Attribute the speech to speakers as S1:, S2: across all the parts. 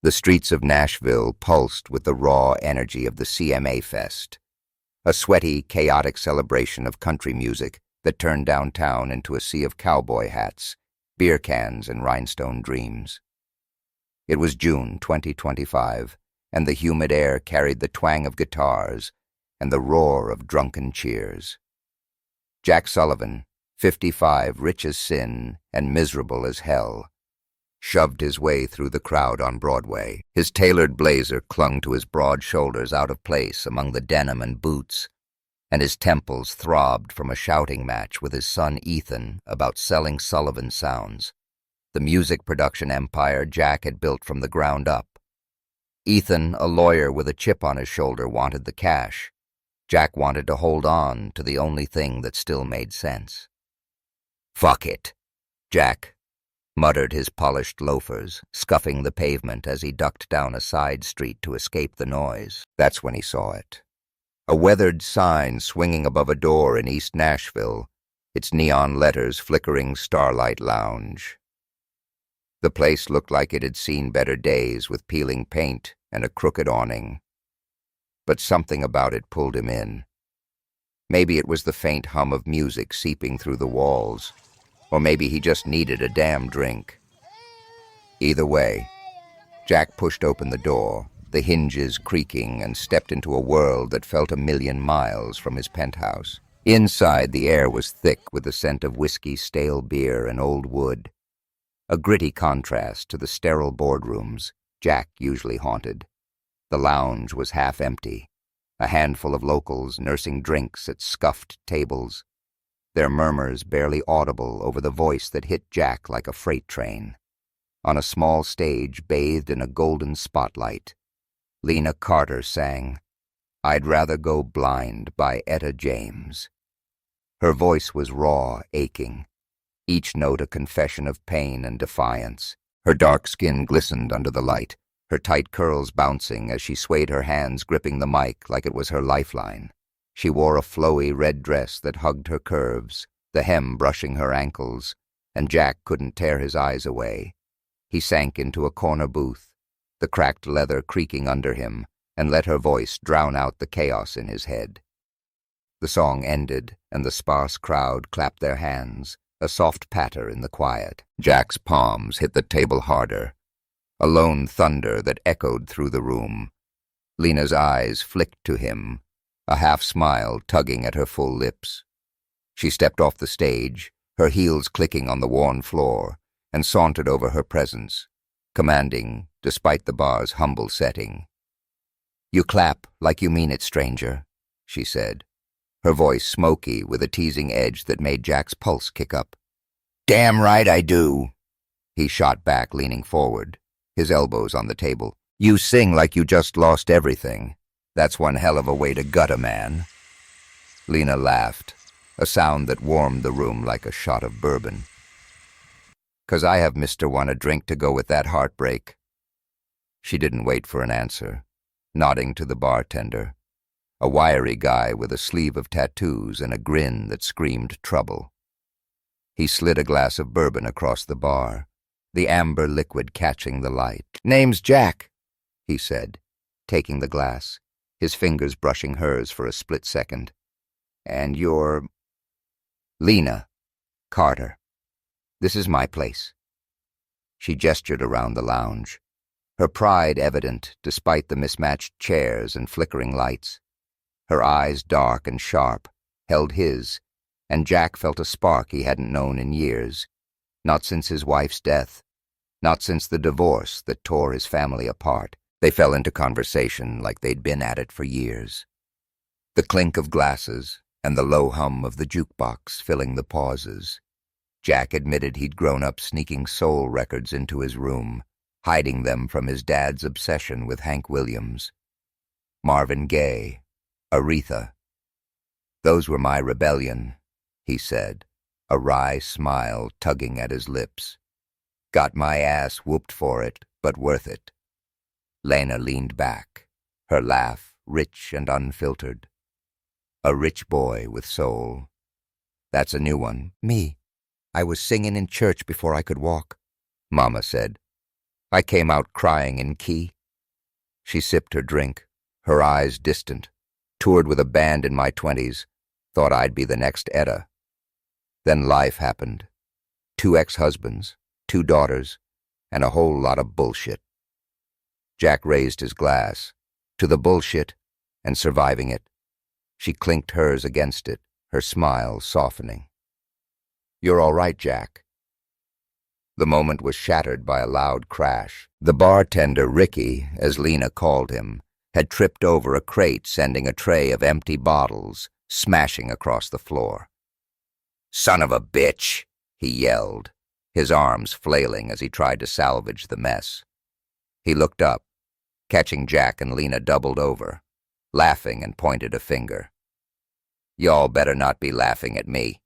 S1: The streets of Nashville pulsed with the raw energy of the CMA Fest, a sweaty, chaotic celebration of country music that turned downtown into a sea of cowboy hats, beer cans, and rhinestone dreams. It was June 2025, and the humid air carried the twang of guitars and the roar of drunken cheers. Jack Sullivan, 55, rich as sin and miserable as hell, shoved his way through the crowd on Broadway. His tailored blazer clung to his broad shoulders out of place among the denim and boots, and his temples throbbed from a shouting match with his son Ethan about selling Sullivan sounds, the music production empire Jack had built from the ground up. Ethan, a lawyer with a chip on his shoulder, wanted the cash. Jack wanted to hold on to the only thing that still made sense. "Fuck it," Jack muttered his polished loafers, scuffing the pavement as he ducked down a side street to escape the noise. That's when he saw it. A weathered sign swinging above a door in East Nashville, its neon letters flickering Starlight Lounge. The place looked like it had seen better days, with peeling paint and a crooked awning. But something about it pulled him in. Maybe it was the faint hum of music seeping through the walls, or maybe he just needed a damn drink. Either way, Jack pushed open the door, the hinges creaking, and stepped into a world that felt a million miles from his penthouse. Inside, the air was thick with the scent of whiskey, stale beer, and old wood, a gritty contrast to the sterile boardrooms Jack usually haunted. The lounge was half empty, a handful of locals nursing drinks at scuffed tables, their murmurs barely audible over the voice that hit Jack like a freight train. On a small stage bathed in a golden spotlight, Lena Carter sang "I'd Rather Go Blind" by Etta James. Her voice was raw, aching, each note a confession of pain and defiance. Her dark skin glistened under the light, her tight curls bouncing as she swayed her hands gripping the mic like it was her lifeline. She wore a flowy red dress that hugged her curves, the hem brushing her ankles, and Jack couldn't tear his eyes away. He sank into a corner booth, the cracked leather creaking under him, and let her voice drown out the chaos in his head. The song ended, and the sparse crowd clapped their hands, a soft patter in the quiet. Jack's palms hit the table harder, a lone thunder that echoed through the room. Lena's eyes flicked to him, a half-smile tugging at her full lips. She stepped off the stage, her heels clicking on the worn floor, and sauntered over her presence, commanding, despite the bar's humble setting. "You clap like you mean it, stranger," she said, her voice smoky with a teasing edge that made Jack's pulse kick up. "Damn right I do," he shot back, leaning forward, his elbows on the table. "You sing like you just lost everything. That's one hell of a way to gut a man." Lena laughed, a sound that warmed the room like a shot of bourbon. "'Cause I have Mr. One a drink to go with that heartbreak." She didn't wait for an answer, nodding to the bartender, a wiry guy with a sleeve of tattoos and a grin that screamed trouble. He slid a glass of bourbon across the bar, the amber liquid catching the light. "Name's Jack," he said, taking the glass, his fingers brushing hers for a split second. "And you're—" "Lena Carter. This is my place." She gestured around the lounge, her pride evident despite the mismatched chairs and flickering lights. Her eyes, dark and sharp, held his, and Jack felt a spark he hadn't known in years, not since his wife's death, not since the divorce that tore his family apart. They fell into conversation like they'd been at it for years, the clink of glasses and the low hum of the jukebox filling the pauses. Jack admitted he'd grown up sneaking soul records into his room, hiding them from his dad's obsession with Hank Williams. Marvin Gaye, Aretha. "Those were my rebellion," he said, a wry smile tugging at his lips. "Got my ass whooped for it, but worth it." Lena leaned back, her laugh rich and unfiltered. "A rich boy with soul. That's a new one." "Me. I was singing in church before I could walk," Mama said. I came out crying in key. She sipped her drink, her eyes distant. Toured with a band in my 20s. Thought I'd be the next Etta. Then life happened. 2 ex-husbands, 2 daughters, and a whole lot of bullshit. Jack raised his glass. To the bullshit and surviving it. She clinked hers against it, her smile softening. You're all right, Jack. The moment was shattered by a loud crash. The bartender, Ricky, as Lena called him, had tripped over a crate, sending a tray of empty bottles smashing across the floor. "Son of a bitch!" he yelled, his arms flailing as he tried to salvage the mess. He looked up, catching Jack and Lena doubled over, laughing, and pointed a finger. "Y'all better not be laughing at me.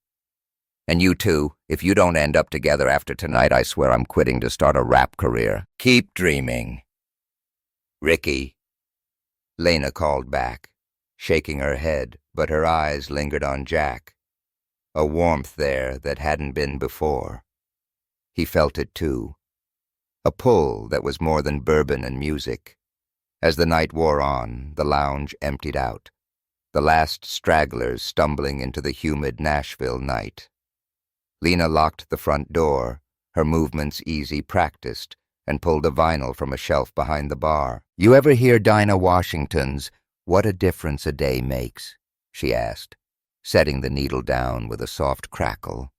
S1: And you two, if you don't end up together after tonight, I swear I'm quitting to start a rap career. Keep dreaming." "Ricky," Lena called back, shaking her head, but her eyes lingered on Jack. A warmth there that hadn't been before. He felt it too. A pull that was more than bourbon and music. As the night wore on, the lounge emptied out, the last stragglers stumbling into the humid Nashville night. Lena locked the front door, her movements easy, practiced, and pulled a vinyl from a shelf behind the bar. "You ever hear Dinah Washington's 'What a Difference a Day Makes'?" she asked, setting the needle down with a soft crackle.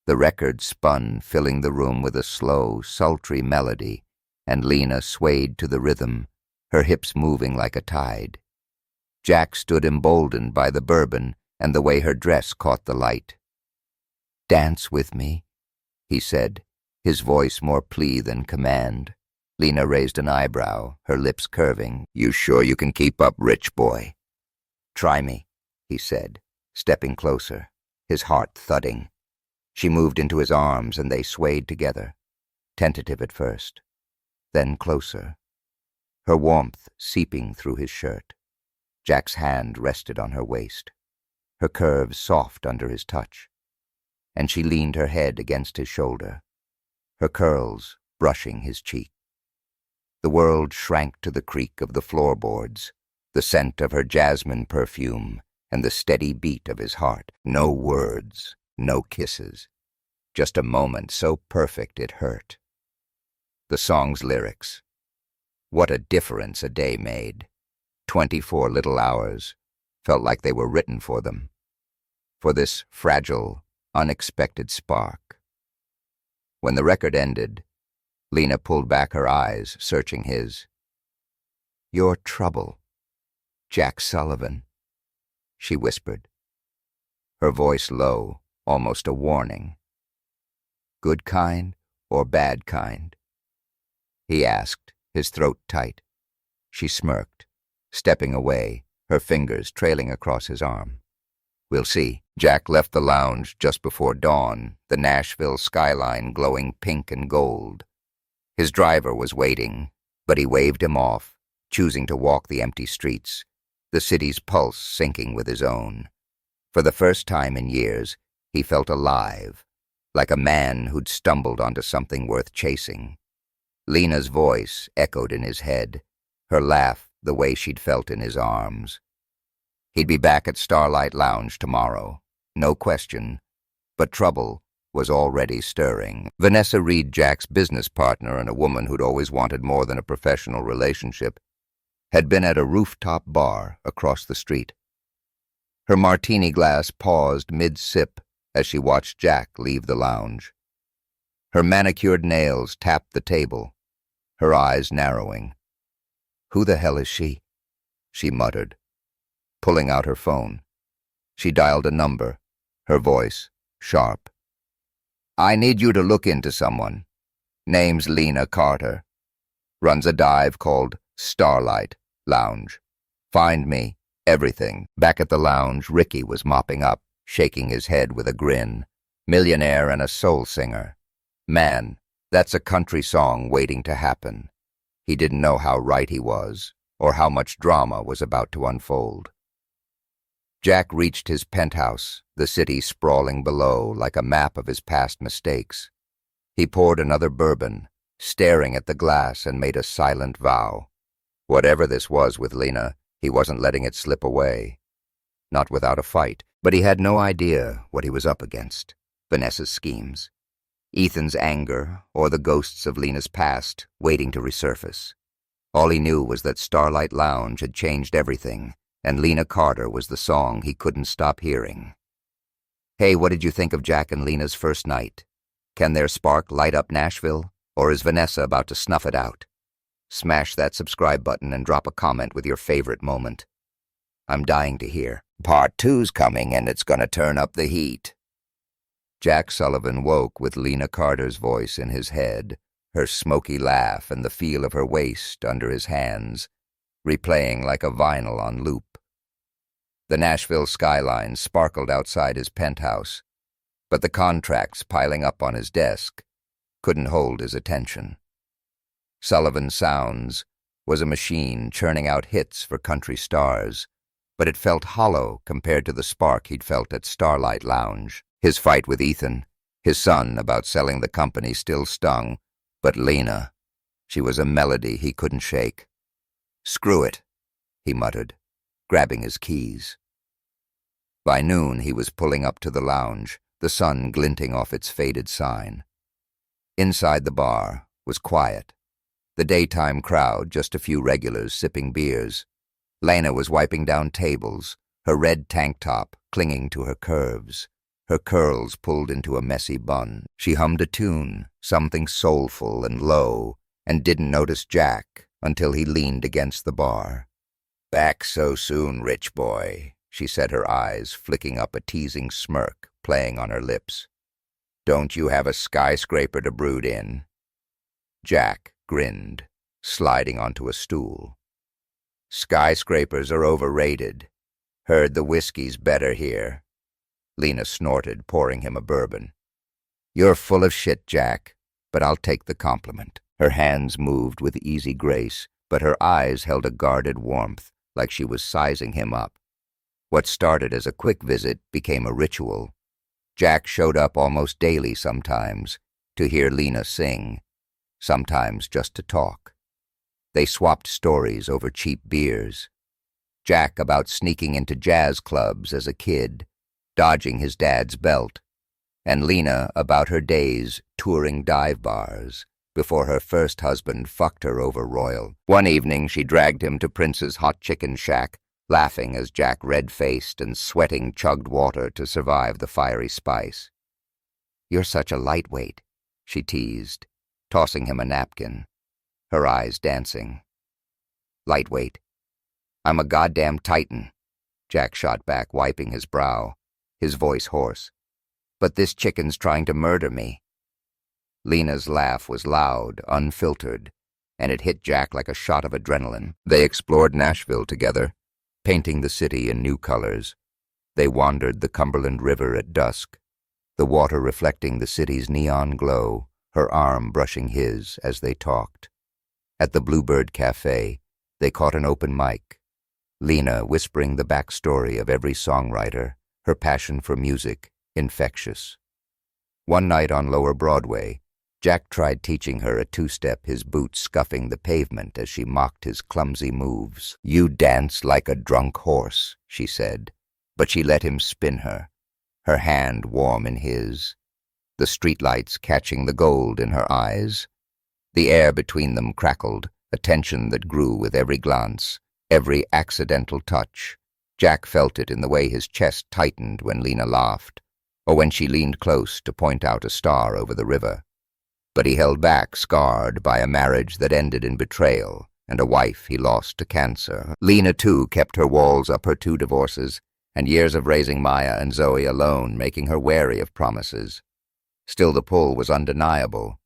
S1: The record spun, filling the room with a slow, sultry melody, and Lena swayed to the rhythm, her hips moving like a tide. Jack stood emboldened by the bourbon and the way her dress caught the light. "Dance with me," he said, his voice more plea than command. Lena raised an eyebrow, her lips curving. "You sure you can keep up, rich boy?" "Try me," he said, stepping closer, his heart thudding. She moved into his arms and they swayed together, tentative at first, then closer, her warmth seeping through his shirt. Jack's hand rested on her waist, her curves soft under his touch, and she leaned her head against his shoulder, her curls brushing his cheek. The world shrank to the creak of the floorboards, the scent of her jasmine perfume, and the steady beat of his heart. No words, no kisses, just a moment so perfect it hurt. The song's lyrics. What a difference a day made. 24 little hours felt like they were written for them, for this fragile, unexpected spark. When the record ended, Lena pulled back her eyes, searching his. "Your trouble, Jack Sullivan," she whispered, her voice low, almost a warning. "Good kind or bad kind?" he asked, his throat tight. She smirked, stepping away, her fingers trailing across his arm. "We'll see." Jack left the lounge just before dawn, the Nashville skyline glowing pink and gold. His driver was waiting, but he waved him off, choosing to walk the empty streets, the city's pulse syncing with his own. For the first time in years, he felt alive, like a man who'd stumbled onto something worth chasing. Lena's voice echoed in his head, her laugh the way she'd felt in his arms. He'd be back at Starlight Lounge tomorrow, no question, but trouble was already stirring. Vanessa Reed, Jack's business partner and a woman who'd always wanted more than a professional relationship, had been at a rooftop bar across the street. Her martini glass paused mid-sip as she watched Jack leave the lounge. Her manicured nails tapped the table, her eyes narrowing. "Who the hell is she?" she muttered, pulling out her phone. She dialed a number, her voice sharp. "I need you to look into someone. Name's Lena Carter. Runs a dive called Starlight Lounge. Find me everything." Back at the lounge, Ricky was mopping up, shaking his head with a grin. Millionaire and a soul singer. Man, that's a country song waiting to happen. He didn't know how right he was, or how much drama was about to unfold. Jack reached his penthouse, the city sprawling below like a map of his past mistakes. He poured another bourbon, staring at the glass, and made a silent vow. Whatever this was with Lena, he wasn't letting it slip away. Not without a fight, but he had no idea what he was up against. Vanessa's schemes, Ethan's anger, or the ghosts of Lena's past waiting to resurface. All he knew was that Starlight Lounge had changed everything, and Lena Carter was the song he couldn't stop hearing. Hey, what did you think of Jack and Lena's first night? Can their spark light up Nashville, or is Vanessa about to snuff it out? Smash that subscribe button and drop a comment with your favorite moment. I'm dying to hear. Part 2's coming, and it's gonna turn up the heat. Jack Sullivan woke with Lena Carter's voice in his head, her smoky laugh and the feel of her waist under his hands, replaying like a vinyl on loop. The Nashville skyline sparkled outside his penthouse, but the contracts piling up on his desk couldn't hold his attention. Sullivan Sounds was a machine churning out hits for country stars, but it felt hollow compared to the spark he'd felt at Starlight Lounge. His fight with Ethan, his son about selling the company, still stung, but Lena, she was a melody he couldn't shake. Screw it, he muttered, grabbing his keys. By noon, he was pulling up to the lounge, the sun glinting off its faded sign. Inside the bar was quiet. The daytime crowd, just a few regulars sipping beers. Lena was wiping down tables, her red tank top clinging to her curves, her curls pulled into a messy bun. She hummed a tune, something soulful and low, and didn't notice Jack until he leaned against the bar. Back so soon, rich boy, she said, her eyes flicking up a teasing smirk playing on her lips. Don't you have a skyscraper to brood in? Jack grinned, sliding onto a stool. Skyscrapers are overrated. Heard the whiskey's better here. Lena snorted, pouring him a bourbon. You're full of shit, Jack, but I'll take the compliment. Her hands moved with easy grace, but her eyes held a guarded warmth, like she was sizing him up. What started as a quick visit became a ritual. Jack showed up almost daily sometimes, to hear Lena sing, sometimes just to talk. They swapped stories over cheap beers. Jack about sneaking into jazz clubs as a kid, dodging his dad's belt, and Lena about her days touring dive bars before her first husband fucked her over royal. One evening she dragged him to Prince's hot chicken shack, laughing as Jack, red-faced and sweating, chugged water to survive the fiery spice. You're such a lightweight, she teased, tossing him a napkin, her eyes dancing. Lightweight? I'm a goddamn titan, Jack shot back, wiping his brow, his voice hoarse. But this chicken's trying to murder me. Lena's laugh was loud, unfiltered, and it hit Jack like a shot of adrenaline. They explored Nashville together, painting the city in new colors. They wandered the Cumberland River at dusk, the water reflecting the city's neon glow, her arm brushing his as they talked. At the Bluebird Cafe, they caught an open mic, Lena whispering the backstory of every songwriter, her passion for music infectious. One night on Lower Broadway, Jack tried teaching her a two-step, his boots scuffing the pavement as she mocked his clumsy moves. You dance like a drunk horse, she said, but she let him spin her, her hand warm in his, the streetlights catching the gold in her eyes. The air between them crackled, a tension that grew with every glance, every accidental touch. Jack felt it in the way his chest tightened when Lena laughed, or when she leaned close to point out a star over the river. But he held back, scarred by a marriage that ended in betrayal and a wife he lost to cancer. Lena, too, kept her walls up, her 2 divorces, and years of raising Maya and Zoe alone, making her wary of promises. Still, the pull was undeniable,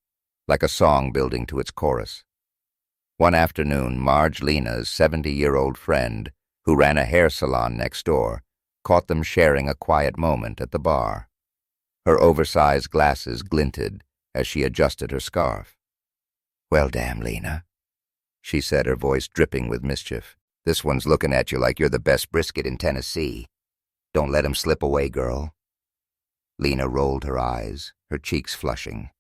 S1: like a song building to its chorus. One afternoon, Marge, Lena's 70-year-old friend, who ran a hair salon next door, caught them sharing a quiet moment at the bar. Her oversized glasses glinted as she adjusted her scarf. Well, damn, Lena, she said, her voice dripping with mischief. This one's looking at you like you're the best brisket in Tennessee. Don't let him slip away, girl. Lena rolled her eyes, her cheeks flushing.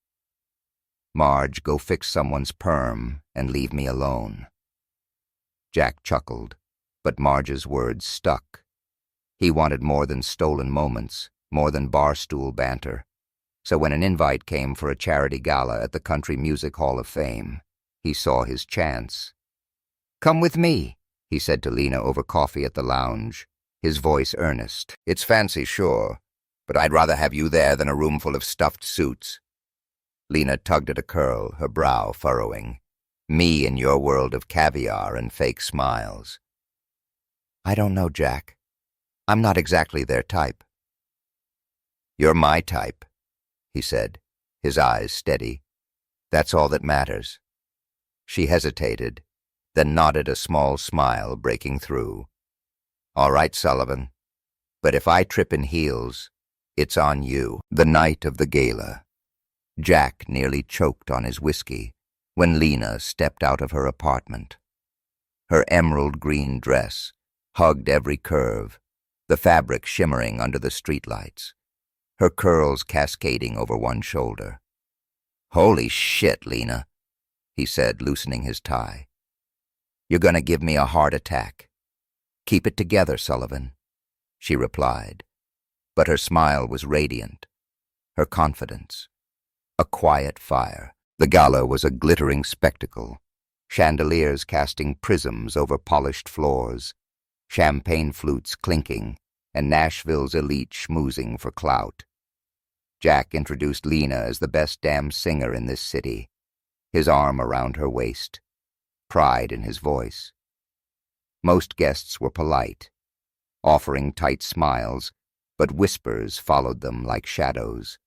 S1: "Marge, go fix someone's perm and leave me alone." Jack chuckled, but Marge's words stuck. He wanted more than stolen moments, more than barstool banter. So when an invite came for a charity gala at the Country Music Hall of Fame, he saw his chance. "Come with me," he said to Lena over coffee at the lounge, his voice earnest. "It's fancy, sure, but I'd rather have you there than a room full of stuffed suits." Lena tugged at a curl, her brow furrowing. "Me in your world of caviar and fake smiles." "I don't know, Jack. I'm not exactly their type." "You're my type," he said, his eyes steady. "That's all that matters." She hesitated, then nodded, a small smile breaking through. "All right, Sullivan, but if I trip in heels, it's on you." The night of the gala. Jack nearly choked on his whiskey when Lena stepped out of her apartment. Her emerald green dress hugged every curve, the fabric shimmering under the streetlights, her curls cascading over one shoulder. "Holy shit, Lena," he said, loosening his tie. "You're gonna give me a heart attack." "Keep it together, Sullivan," she replied, but her smile was radiant, her confidence a quiet fire. The gala was a glittering spectacle, chandeliers casting prisms over polished floors, champagne flutes clinking, and Nashville's elite schmoozing for clout. Jack introduced Lena as the best damn singer in this city, his arm around her waist, pride in his voice. Most guests were polite, offering tight smiles, but whispers followed them like shadows.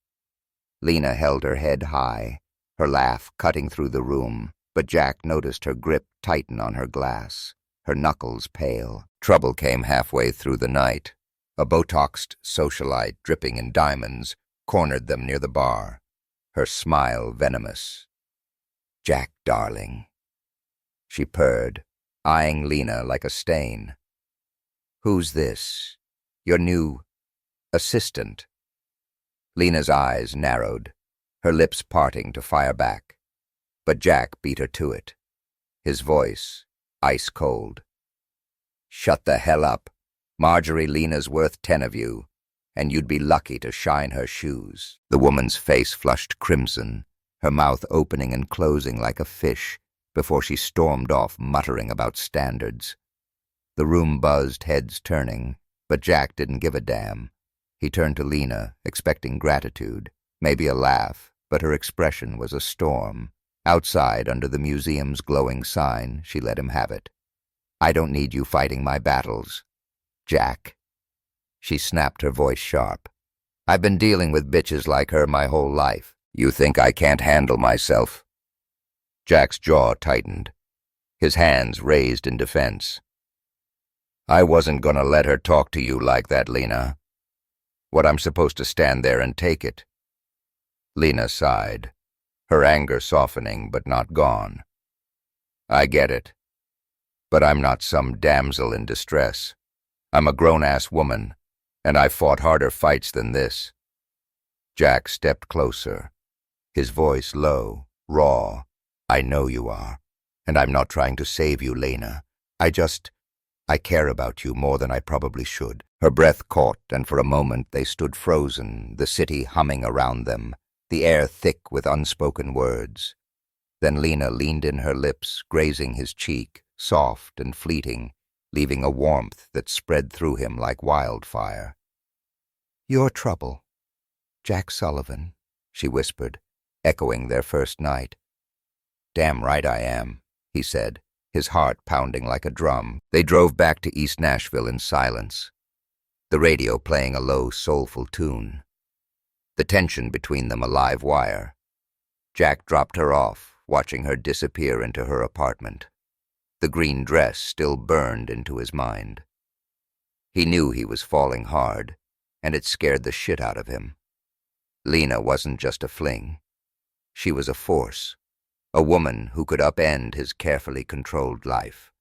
S1: Lena held her head high, her laugh cutting through the room, but Jack noticed her grip tighten on her glass, her knuckles pale. Trouble came halfway through the night. A Botoxed socialite dripping in diamonds cornered them near the bar, her smile venomous. "Jack, darling," she purred, eyeing Lena like a stain. "Who's this? Your new assistant?" Lena's eyes narrowed, her lips parting to fire back, but Jack beat her to it, his voice ice cold. "Shut the hell up. Marjorie, Lena's worth 10 of you, and you'd be lucky to shine her shoes." The woman's face flushed crimson, her mouth opening and closing like a fish, before she stormed off muttering about standards. The room buzzed, heads turning, but Jack didn't give a damn. He turned to Lena, expecting gratitude, maybe a laugh, but her expression was a storm. Outside, under the museum's glowing sign, she let him have it. "I don't need you fighting my battles, Jack." She snapped, her voice sharp. "I've been dealing with bitches like her my whole life. You think I can't handle myself?" Jack's jaw tightened, his hands raised in defense. "I wasn't gonna let her talk to you like that, Lena. What, I'm supposed to stand there and take it?" Lena sighed, her anger softening but not gone. "I get it. But I'm not some damsel in distress. I'm a grown-ass woman, and I've fought harder fights than this." Jack stepped closer, his voice low, raw. "I know you are, and I'm not trying to save you, Lena. I care about you more than I probably should." Her breath caught, and for a moment they stood frozen, the city humming around them, the air thick with unspoken words. Then Lena leaned in, her lips grazing his cheek, soft and fleeting, leaving a warmth that spread through him like wildfire. "Your trouble, Jack Sullivan," she whispered, echoing their first night. "Damn right I am," he said, his heart pounding like a drum. They drove back to East Nashville in silence, the radio playing a low, soulful tune. The tension between them a live wire. Jack dropped her off, watching her disappear into her apartment. The green dress still burned into his mind. He knew he was falling hard, and it scared the shit out of him. Lena wasn't just a fling. She was a force, a woman who could upend his carefully controlled life.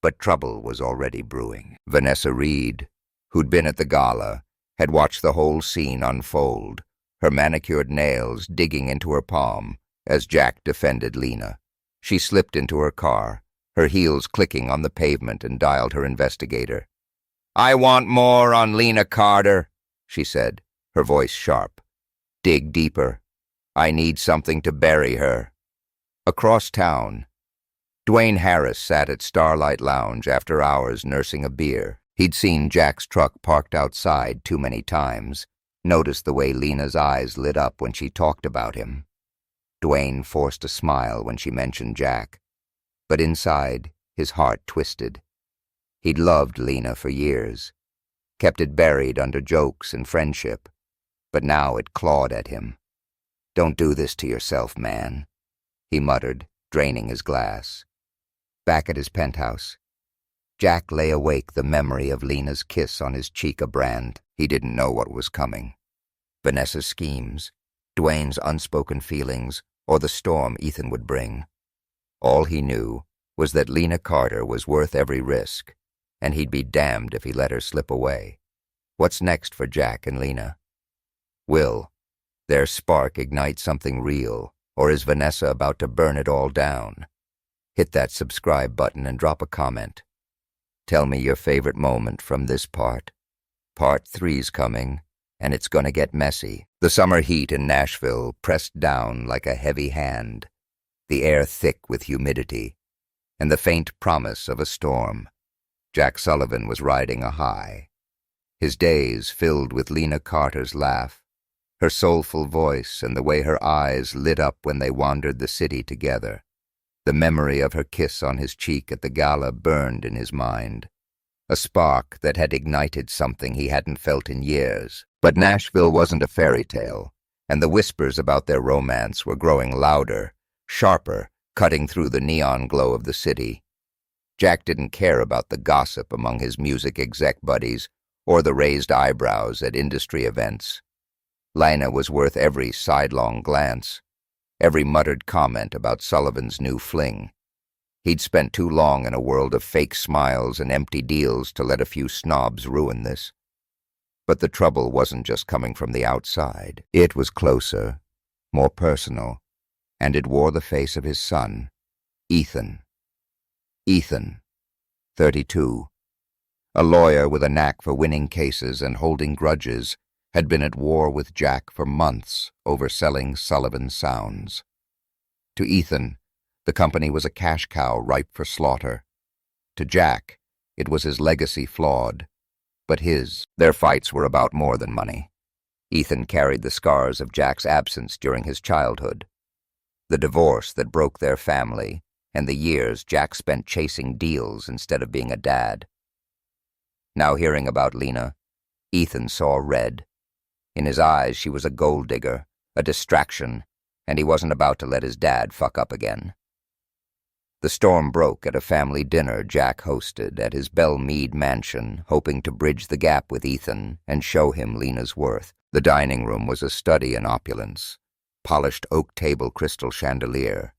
S1: But trouble was already brewing. Vanessa Reed, who'd been at the gala, had watched the whole scene unfold, her manicured nails digging into her palm, as Jack defended Lena. She slipped into her car, her heels clicking on the pavement, and dialed her investigator. "I want more on Lena Carter," she said, her voice sharp. "Dig deeper. I need something to bury her." Across town, Dwayne Harris sat at Starlight Lounge after hours nursing a beer. He'd seen Jack's truck parked outside too many times, noticed the way Lena's eyes lit up when she talked about him. Dwayne forced a smile when she mentioned Jack, but inside, his heart twisted. He'd loved Lena for years, kept it buried under jokes and friendship, but now it clawed at him. "Don't do this to yourself, man," he muttered, draining his glass. Back at his penthouse, Jack lay awake, the memory of Lena's kiss on his cheek a brand. He didn't know what was coming. Vanessa's schemes, Dwayne's unspoken feelings, or the storm Ethan would bring. All he knew was that Lena Carter was worth every risk, and he'd be damned if he let her slip away. What's next for Jack and Lena? Will their spark ignite something real, or is Vanessa about to burn it all down? Hit that subscribe button and drop a comment. Tell me your favorite moment from this part. Part 3's coming, and it's gonna get messy. The summer heat in Nashville pressed down like a heavy hand, the air thick with humidity, and the faint promise of a storm. Jack Sullivan was riding a high, his days filled with Lena Carter's laugh, her soulful voice, and the way her eyes lit up when they wandered the city together. The memory of her kiss on his cheek at the gala burned in his mind, a spark that had ignited something he hadn't felt in years. But Nashville wasn't a fairy tale, and the whispers about their romance were growing louder, sharper, cutting through the neon glow of the city. Jack didn't care about the gossip among his music exec buddies or the raised eyebrows at industry events. Lena was worth every sidelong glance, every muttered comment about Sullivan's new fling. He'd spent too long in a world of fake smiles and empty deals to let a few snobs ruin this. But the trouble wasn't just coming from the outside. It was closer, more personal, and it wore the face of his son, Ethan. Ethan, 32, a lawyer with a knack for winning cases and holding grudges, had been at war with Jack for months over selling Sullivan sounds. To Ethan, the company was a cash cow ripe for slaughter. To Jack, it was his legacy flawed, but their fights were about more than money. Ethan carried the scars of Jack's absence during his childhood, the divorce that broke their family, and the years Jack spent chasing deals instead of being a dad. Now hearing about Lena, Ethan saw red. In his eyes, she was a gold digger, a distraction, and he wasn't about to let his dad fuck up again. The storm broke at a family dinner Jack hosted at his Belmead mansion, hoping to bridge the gap with Ethan and show him Lena's worth. The dining room was a study in opulence, polished oak table crystal chandelier,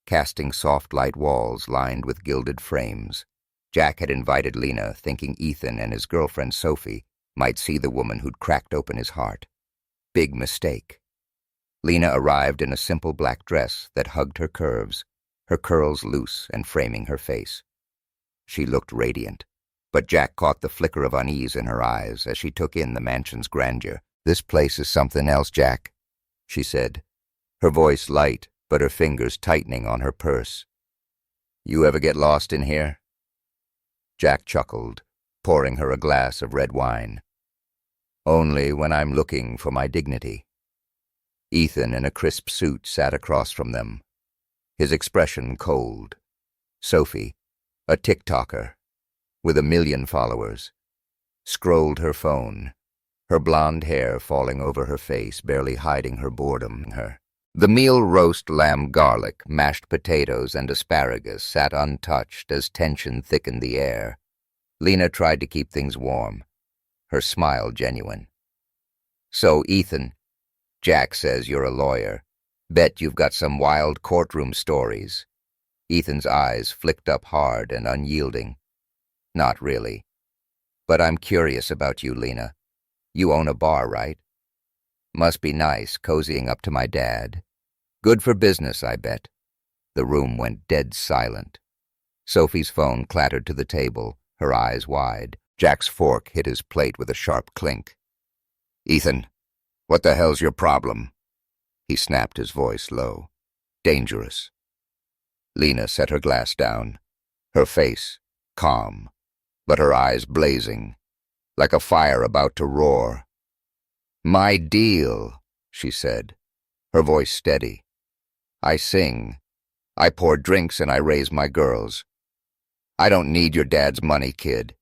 S1: casting soft light walls lined with gilded frames. Jack had invited Lena, thinking Ethan and his girlfriend Sophie might see the woman who'd cracked open his heart. Big mistake. Lena arrived in a simple black dress that hugged her curves, her curls loose and framing her face. She looked radiant, but Jack caught the flicker of unease in her eyes as she took in the mansion's grandeur. "This place is something else, Jack," she said, her voice light but her fingers tightening on her purse. "You ever get lost in here?" Jack chuckled, pouring her a glass of red wine. "Only when I'm looking for my dignity." Ethan, in a crisp suit, sat across from them, his expression cold. Sophie, a TikToker with 1 million followers, scrolled her phone, her blonde hair falling over her face, barely hiding her boredom. The meal, roast lamb garlic, mashed potatoes, and asparagus, sat untouched as tension thickened the air. Lena tried to keep things warm, her smile genuine. "So, Ethan, Jack says you're a lawyer. Bet you've got some wild courtroom stories." Ethan's eyes flicked up hard and unyielding. "Not really. But I'm curious about you, Lena. You own a bar, right? Must be nice cozying up to my dad." Good for business, I bet. The room went dead silent. Sophie's phone clattered to the table, her eyes wide. Jack's fork hit his plate with a sharp clink. "Ethan, what the hell's your problem?" He snapped, his voice low. "Dangerous." Lena set her glass down, her face calm, but her eyes blazing, like a fire about to roar. "My deal," she said, her voice steady. "I sing, I pour drinks, and I raise my girls. I don't need your dad's money, kid.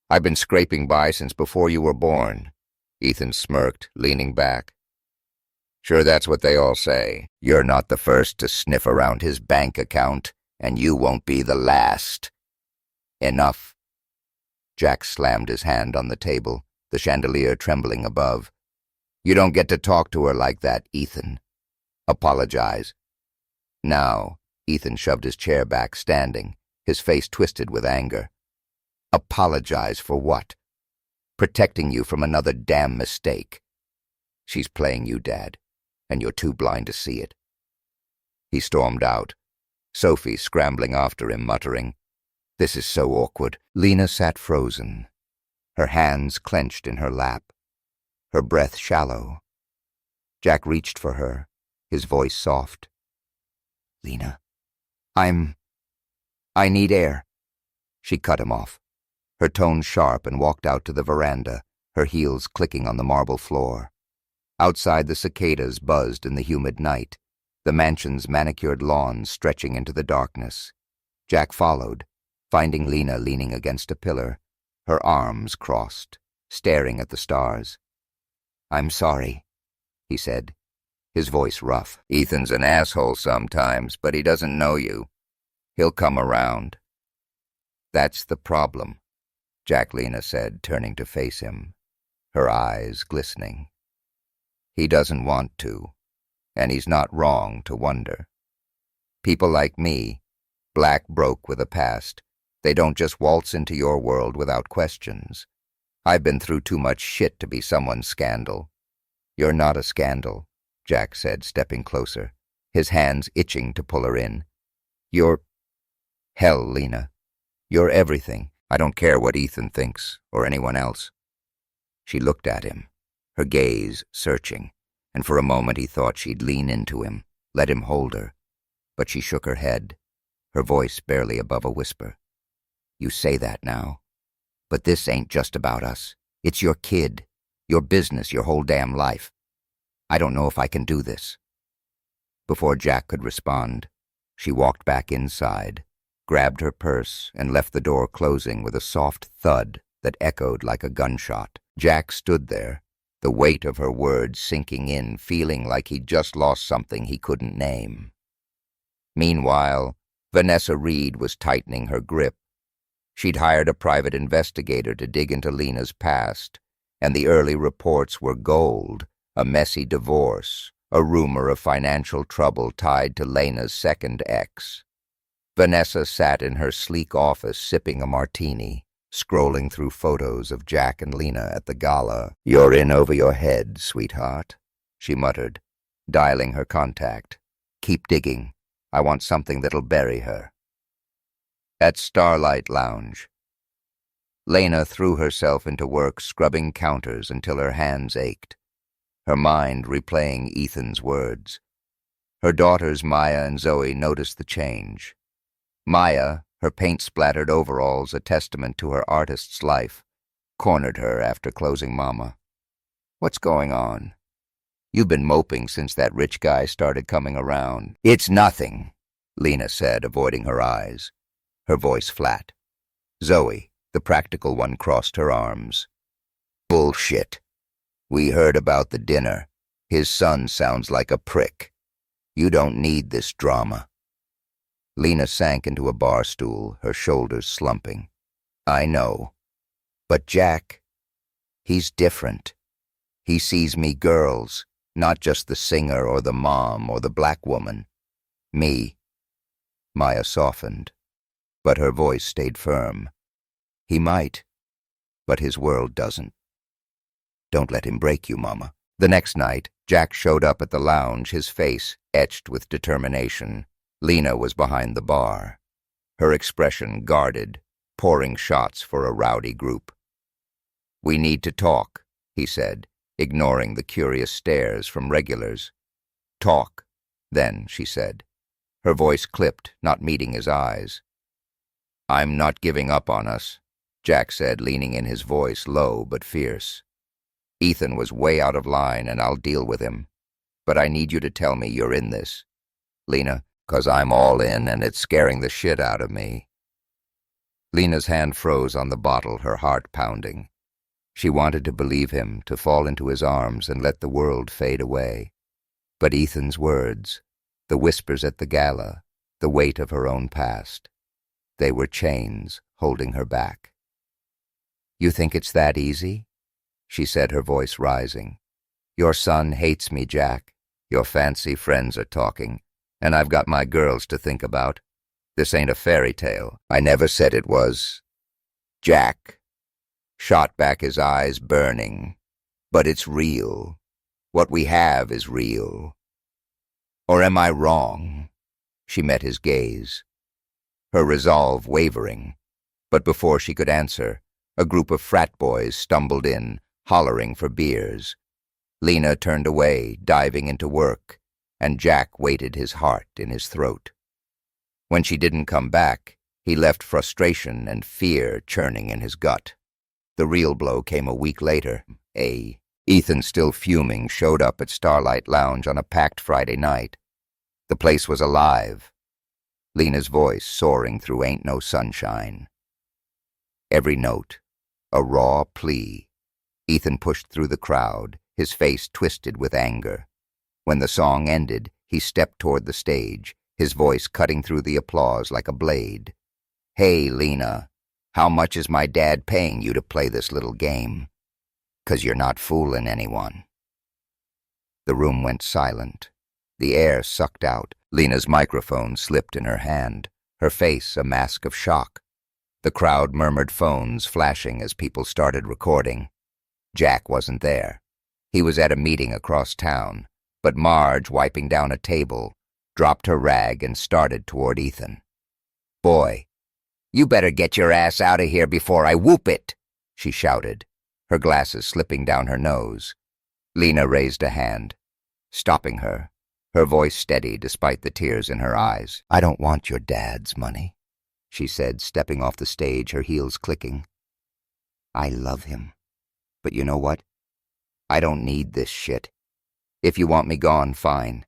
S1: I've been scraping by since before you were born." Ethan smirked, leaning back. "Sure, that's what they all say. You're not the first to sniff around his bank account, and you won't be the last." "Enough." Jack slammed his hand on the table, the chandelier trembling above. "You don't get to talk to her like that, Ethan. Apologize." "Now," Ethan shoved his chair back, standing, his face twisted with anger. "Apologize for what? Protecting you from another damn mistake. She's playing you, Dad, and you're too blind to see it." He stormed out, Sophie scrambling after him, muttering, "This is so awkward." Lena sat frozen, her hands clenched in her lap, her breath shallow. Jack reached for her, his voice soft. "Lena, I need air." She cut him off, her tone sharp, and walked out to the veranda, her heels clicking on the marble floor. Outside, the cicadas buzzed in the humid night, the mansion's manicured lawns stretching into the darkness. Jack followed, finding Lena leaning against a pillar, her arms crossed, staring at the stars. "I'm sorry," he said, his voice rough. "Ethan's an asshole sometimes, but he doesn't know you. He'll come around." "That's the problem," Jacquelina said, turning to face him, her eyes glistening. "He doesn't want to, and he's not wrong to wonder. People like me, black broke with a past, they don't just waltz into your world without questions. I've been through too much shit to be someone's scandal." "You're not a scandal," Jack said, stepping closer, his hands itching to pull her in. "You're hell, Lena. You're everything. I don't care what Ethan thinks, or anyone else." She looked at him, her gaze searching, and for a moment he thought she'd lean into him, let him hold her. But she shook her head, her voice barely above a whisper. "You say that now, but this ain't just about us. It's your kid, your business, your whole damn life. I don't know if I can do this." Before Jack could respond, she walked back inside, grabbed her purse, and left the door closing with a soft thud that echoed like a gunshot. Jack stood there, the weight of her words sinking in, feeling like he'd just lost something he couldn't name. Meanwhile, Vanessa Reed was tightening her grip. She'd hired a private investigator to dig into Lena's past, and the early reports were gold: a messy divorce, a rumor of financial trouble tied to Lena's second ex. Vanessa sat in her sleek office sipping a martini, scrolling through photos of Jack and Lena at the gala. "You're in over your head, sweetheart," she muttered, dialing her contact. "Keep digging. I want something that'll bury her." At Starlight Lounge, Lena threw herself into work scrubbing counters until her hands ached, her mind replaying Ethan's words. Her daughters Maya and Zoe noticed the change. Maya, her paint-splattered overalls a testament to her artist's life, cornered her after closing Mama. "What's going on? You've been moping since that rich guy started coming around." "It's nothing," Lena said, avoiding her eyes, her voice flat. Zoe, the practical one, crossed her arms. "Bullshit. We heard about the dinner. His son sounds like a prick. You don't need this drama." Lena sank into a bar stool, her shoulders slumping. "I know. But Jack, he's different. He sees me girls, not just the singer or the mom or the black woman. Me." Maya softened, but her voice stayed firm. "He might, but his world doesn't. Don't let him break you, Mama." The next night, Jack showed up at the lounge, his face etched with determination. Lena was behind the bar, her expression guarded, pouring shots for a rowdy group. "We need to talk," he said, ignoring the curious stares from regulars. "Talk, then," she said. Her voice clipped, not meeting his eyes. "I'm not giving up on us," Jack said, leaning in, his voice low but fierce. "Ethan was way out of line, and I'll deal with him. But I need you to tell me you're in this, Lena, 'cause I'm all in, and it's scaring the shit out of me." Lena's hand froze on the bottle, her heart pounding. She wanted to believe him, to fall into his arms and let the world fade away. But Ethan's words, the whispers at the gala, the weight of her own past, they were chains holding her back. "You think it's that easy?" she said, her voice rising. "Your son hates me, Jack. Your fancy friends are talking, and I've got my girls to think about. This ain't a fairy tale. I never said it was." Jack shot back, his eyes burning. "But it's real. What we have is real. Or am I wrong?" She met his gaze, her resolve wavering. But before she could answer, a group of frat boys stumbled in, hollering for beers. Lena turned away, diving into work, and Jack weighted his heart in his throat. When she didn't come back, he left frustration and fear churning in his gut. The real blow came a week later. Ethan, still fuming, showed up at Starlight Lounge on a packed Friday night. The place was alive, Lena's voice soaring through Ain't No Sunshine. Every note, a raw plea. Ethan pushed through the crowd, his face twisted with anger. When the song ended, he stepped toward the stage, his voice cutting through the applause like a blade. "Hey, Lena, how much is my dad paying you to play this little game? 'Cause you're not fooling anyone." The room went silent. The air sucked out. Lena's microphone slipped in her hand, her face a mask of shock. The crowd murmured, phones flashing as people started recording. Jack wasn't there. He was at a meeting across town, but Marge, wiping down a table, dropped her rag and started toward Ethan. "Boy, you better get your ass out of here before I whoop it," she shouted, her glasses slipping down her nose. Lena raised a hand, stopping her, her voice steady despite the tears in her eyes. "I don't want your dad's money," she said, stepping off the stage, her heels clicking. "I love him. But you know what? I don't need this shit. If you want me gone, fine."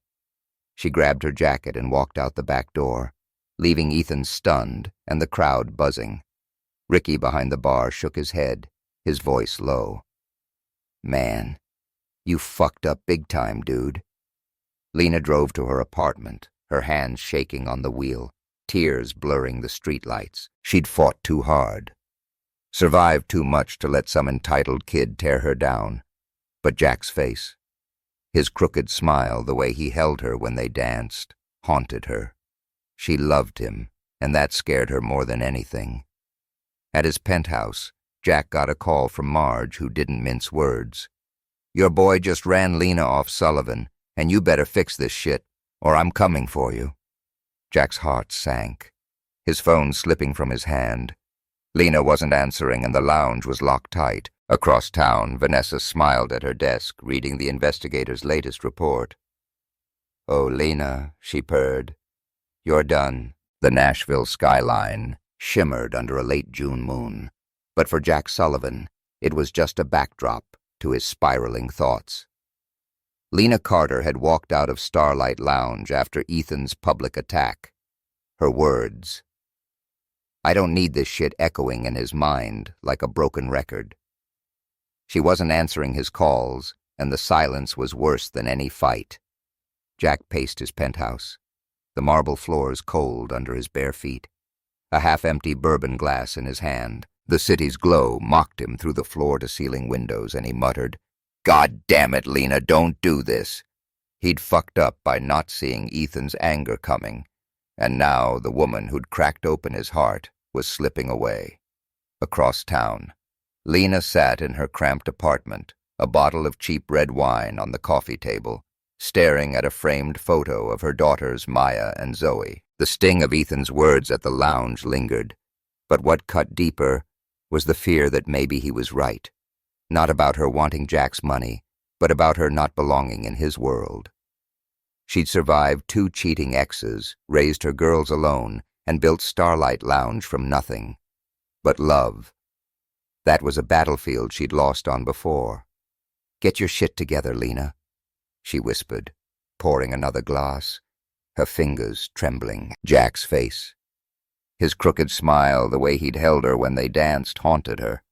S1: She grabbed her jacket and walked out the back door, leaving Ethan stunned and the crowd buzzing. Ricky behind the bar shook his head, his voice low. "Man, you fucked up big time, dude." Lena drove to her apartment, her hands shaking on the wheel, tears blurring the streetlights. She'd fought too hard, survived too much to let some entitled kid tear her down. But Jack's face, his crooked smile, the way he held her when they danced, haunted her. She loved him, and that scared her more than anything. At his penthouse, Jack got a call from Marge, who didn't mince words. "Your boy just ran Lena off Sullivan, and you better fix this shit, or I'm coming for you." Jack's heart sank, his phone slipping from his hand. Lena wasn't answering, and the lounge was locked tight. Across town, Vanessa smiled at her desk, reading the investigator's latest report. "Oh, Lena," she purred. "You're done." The Nashville skyline shimmered under a late June moon, but for Jack Sullivan, it was just a backdrop to his spiraling thoughts. Lena Carter had walked out of Starlight Lounge after Ethan's public attack. Her words, "I don't need this shit," echoing in his mind like a broken record. She wasn't answering his calls, and the silence was worse than any fight. Jack paced his penthouse, the marble floors cold under his bare feet, a half-empty bourbon glass in his hand. The city's glow mocked him through the floor-to-ceiling windows, and he muttered, "God damn it, Lena, don't do this." He'd fucked up by not seeing Ethan's anger coming, and now the woman who'd cracked open his heart was slipping away. Across town, Lena sat in her cramped apartment, a bottle of cheap red wine on the coffee table, staring at a framed photo of her daughters Maya and Zoe. The sting of Ethan's words at the lounge lingered, but what cut deeper was the fear that maybe he was right. Not about her wanting Jack's money, but about her not belonging in his world. She'd survived 2 cheating exes, raised her girls alone, and built Starlight Lounge from nothing. But love, that was a battlefield she'd lost on before. "Get your shit together, Lena," she whispered, pouring another glass, her fingers trembling. Jack's face, his crooked smile, the way he'd held her when they danced, haunted her.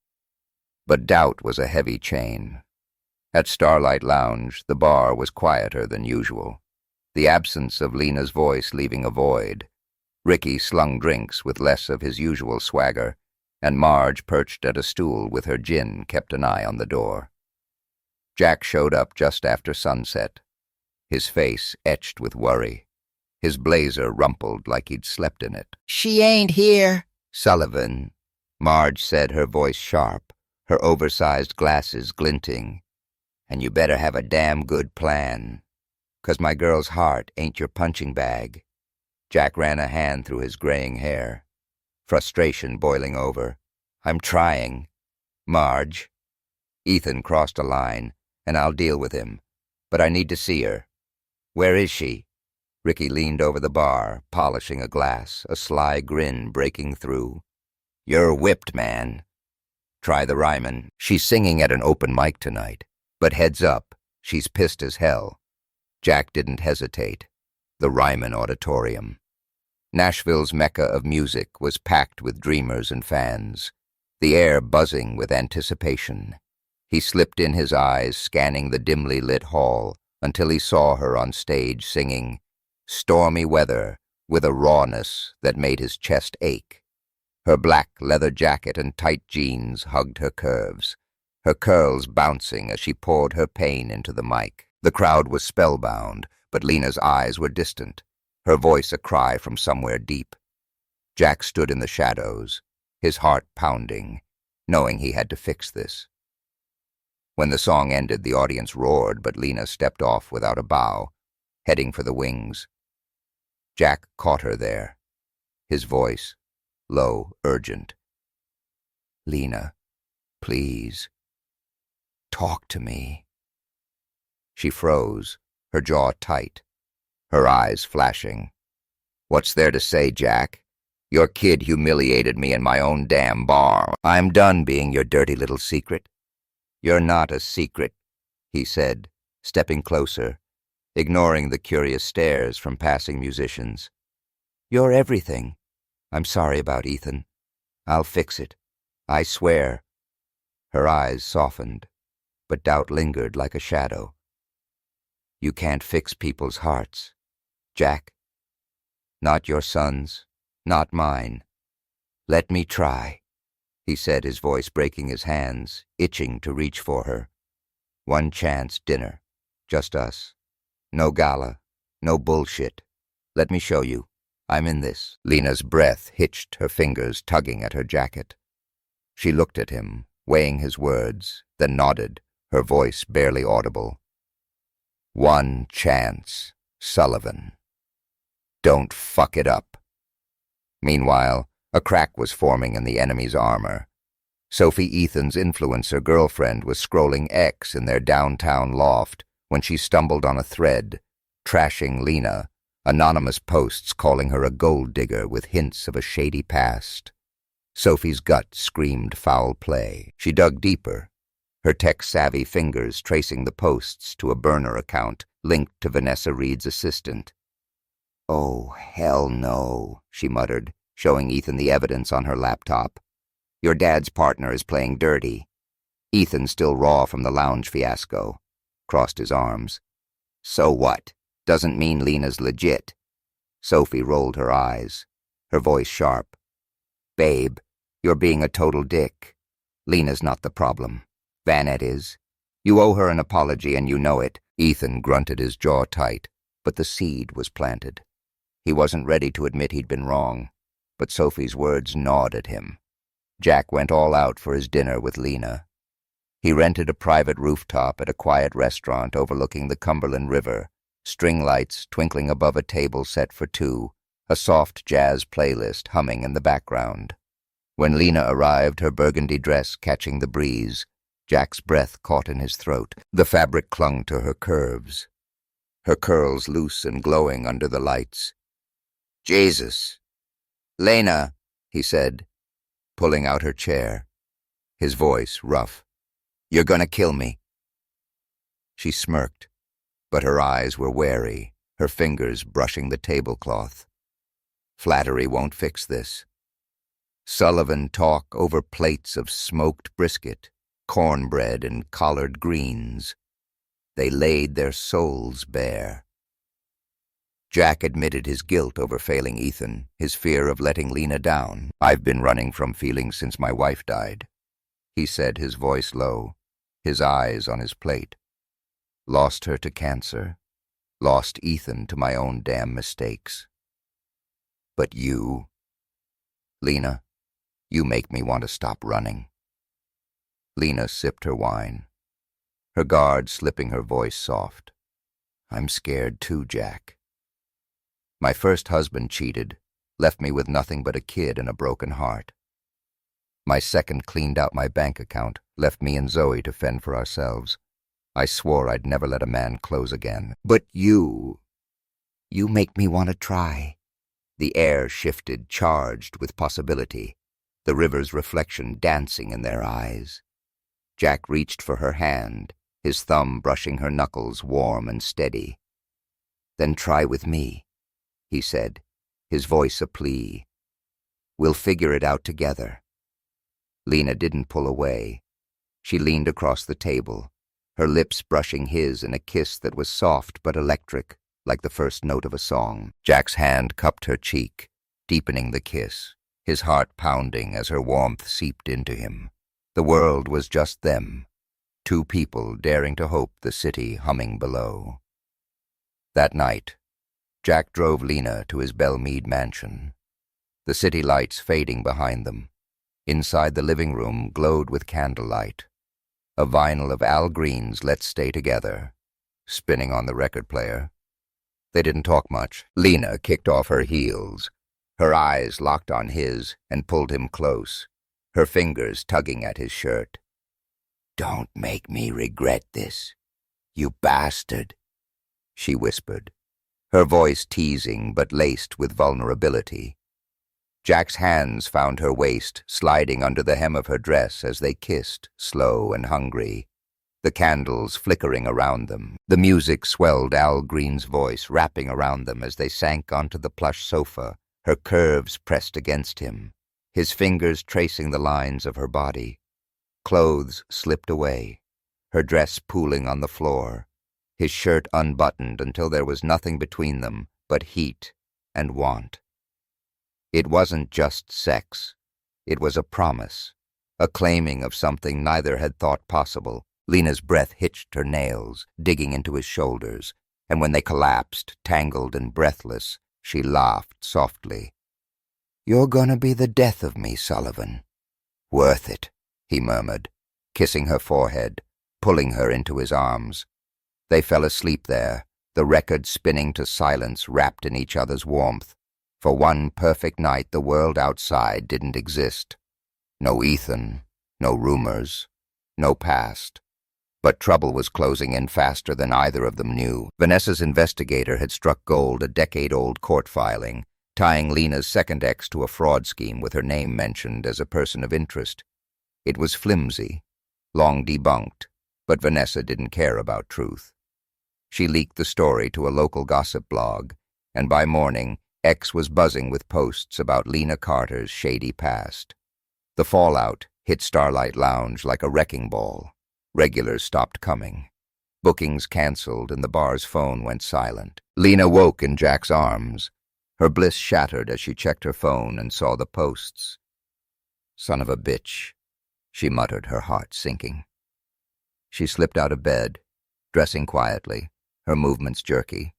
S1: But doubt was a heavy chain. At Starlight Lounge, the bar was quieter than usual, the absence of Lena's voice leaving a void. Ricky slung drinks with less of his usual swagger, and Marge, perched at a stool with her gin, kept an eye on the door. Jack showed up just after sunset, his face etched with worry, his blazer rumpled like he'd slept in it.
S2: "She ain't here."
S1: "Sullivan," Marge said, her voice sharp, her oversized glasses glinting. "And you better have a damn good plan, 'cause my girl's heart ain't your punching bag." Jack ran a hand through his graying hair, frustration boiling over. "I'm trying, Marge." "Ethan crossed a line, and I'll deal with him, but I need to see her." "Where is she?" Ricky leaned over the bar, polishing a glass, a sly grin breaking through. "You're whipped, man. Try the Ryman. She's singing at an open mic tonight, but heads up, she's pissed as hell." Jack didn't hesitate. The Ryman Auditorium. Nashville's mecca of music was packed with dreamers and fans, the air buzzing with anticipation. He slipped in his eyes, scanning the dimly lit hall, until he saw her on stage singing "Stormy Weather" with a rawness that made his chest ache. Her black leather jacket and tight jeans hugged her curves, her curls bouncing as she poured her pain into the mic. The crowd was spellbound, but Lena's eyes were distant, her voice a cry from somewhere deep. Jack stood in the shadows, his heart pounding, knowing he had to fix this. When the song ended, the audience roared, but Lena stepped off without a bow, heading for the wings. Jack caught her there, his voice low, urgent. "Lena, please, talk to me." She froze, her jaw tight, her eyes flashing. "What's there to say, Jack? Your kid humiliated me in my own damn bar. I'm done being your dirty little secret." "You're not a secret," he said, stepping closer, ignoring the curious stares from passing musicians. "You're everything. I'm sorry about Ethan. I'll fix it. I swear." Her eyes softened, but doubt lingered like a shadow. "You can't fix people's hearts, Jack. Not your son's, not mine. Let me try," he said, his voice breaking his hands, itching to reach for her. "One chance dinner, just us. No gala, no bullshit. Let me show you. I'm in this." Lena's breath hitched, her fingers tugging at her jacket. She looked at him, weighing his words, then nodded, her voice barely audible. "One chance, Sullivan. Don't fuck it up." Meanwhile, a crack was forming in the enemy's armor. Sophie, Ethan's influencer girlfriend, was scrolling X in their downtown loft when she stumbled on a thread, trashing Lena, anonymous posts calling her a gold digger with hints of a shady past. Sophie's gut screamed foul play. She dug deeper, her tech-savvy fingers tracing the posts to a burner account linked to Vanessa Reed's assistant. "Oh, hell no," she muttered, showing Ethan the evidence on her laptop. "Your dad's partner is playing dirty." Ethan, still raw from the lounge fiasco, crossed his arms. "So what? Doesn't mean Lena's legit." Sophie rolled her eyes, her voice sharp. "Babe, you're being a total dick. Lena's not the problem. Vanette is. You owe her an apology and you know it." Ethan grunted, his jaw tight, but the seed was planted. He wasn't ready to admit he'd been wrong, but Sophie's words gnawed at him. Jack went all out for his dinner with Lena. He rented a private rooftop at a quiet restaurant overlooking the Cumberland River, string lights twinkling above a table set for two, a soft jazz playlist humming in the background. When Lena arrived, her burgundy dress catching the breeze, Jack's breath caught in his throat. The fabric clung to her curves, her curls loose and glowing under the lights. "Jesus! Lena," he said, pulling out her chair, his voice rough. "You're gonna kill me." She smirked, but her eyes were wary, her fingers brushing the tablecloth. Flattery won't fix this. Sullivan talk over plates of smoked brisket, cornbread and collard greens. They laid their souls bare. Jack admitted his guilt over failing Ethan, his fear of letting Lena down. "I've been running from feelings since my wife died," he said, his voice low, his eyes on his plate. "Lost her to cancer, lost Ethan to my own damn mistakes. But you, Lena, you make me want to stop running." Lena sipped her wine, her guard slipping, her voice soft. "I'm scared too, Jack. My first husband cheated, left me with nothing but a kid and a broken heart. My second cleaned out my bank account, left me and Zoe to fend for ourselves. I swore I'd never let a man close again. But you make me want to try." The air shifted, charged with possibility, the river's reflection dancing in their eyes. Jack reached for her hand, his thumb brushing her knuckles warm and steady. "Then try with me," he said, his voice a plea. "We'll figure it out together." Lena didn't pull away. She leaned across the table, her lips brushing his in a kiss that was soft but electric, like the first note of a song. Jack's hand cupped her cheek, deepening the kiss, his heart pounding as her warmth seeped into him. The world was just them, two people daring to hope, the city humming below. That night, Jack drove Lena to his Belmead mansion, the city lights fading behind them. Inside, the living room glowed with candlelight, a vinyl of Al Green's "Let's Stay Together" spinning on the record player. They didn't talk much. Lena kicked off her heels, her eyes locked on his, and pulled him close, her fingers tugging at his shirt. "Don't make me regret this, you bastard," she whispered, her voice teasing but laced with vulnerability. Jack's hands found her waist, sliding under the hem of her dress as they kissed, slow and hungry, the candles flickering around them. The music swelled, Al Green's voice wrapping around them as they sank onto the plush sofa, her curves pressed against him, his fingers tracing the lines of her body. Clothes slipped away, her dress pooling on the floor, his shirt unbuttoned until there was nothing between them but heat and want. It wasn't just sex. It was a promise, a claiming of something neither had thought possible. Lena's breath hitched her nails, digging into his shoulders, and when they collapsed, tangled and breathless, she laughed softly. "You're gonna be the death of me, Sullivan." "Worth it," he murmured, kissing her forehead, pulling her into his arms. They fell asleep there, the record spinning to silence, wrapped in each other's warmth. For one perfect night, the world outside didn't exist. No Ethan, no rumors, no past. But trouble was closing in faster than either of them knew. Vanessa's investigator had struck gold, a decade-old court filing, tying Lena's second ex to a fraud scheme with her name mentioned as a person of interest. It was flimsy, long debunked, but Vanessa didn't care about truth. She leaked the story to a local gossip blog, and by morning, X was buzzing with posts about Lena Carter's shady past. The fallout hit Starlight Lounge like a wrecking ball. Regulars stopped coming. Bookings canceled and the bar's phone went silent. Lena woke in Jack's arms. Her bliss shattered as she checked her phone and saw the posts. "Son of a bitch," she muttered, her heart sinking. She slipped out of bed, dressing quietly, her movements jerky.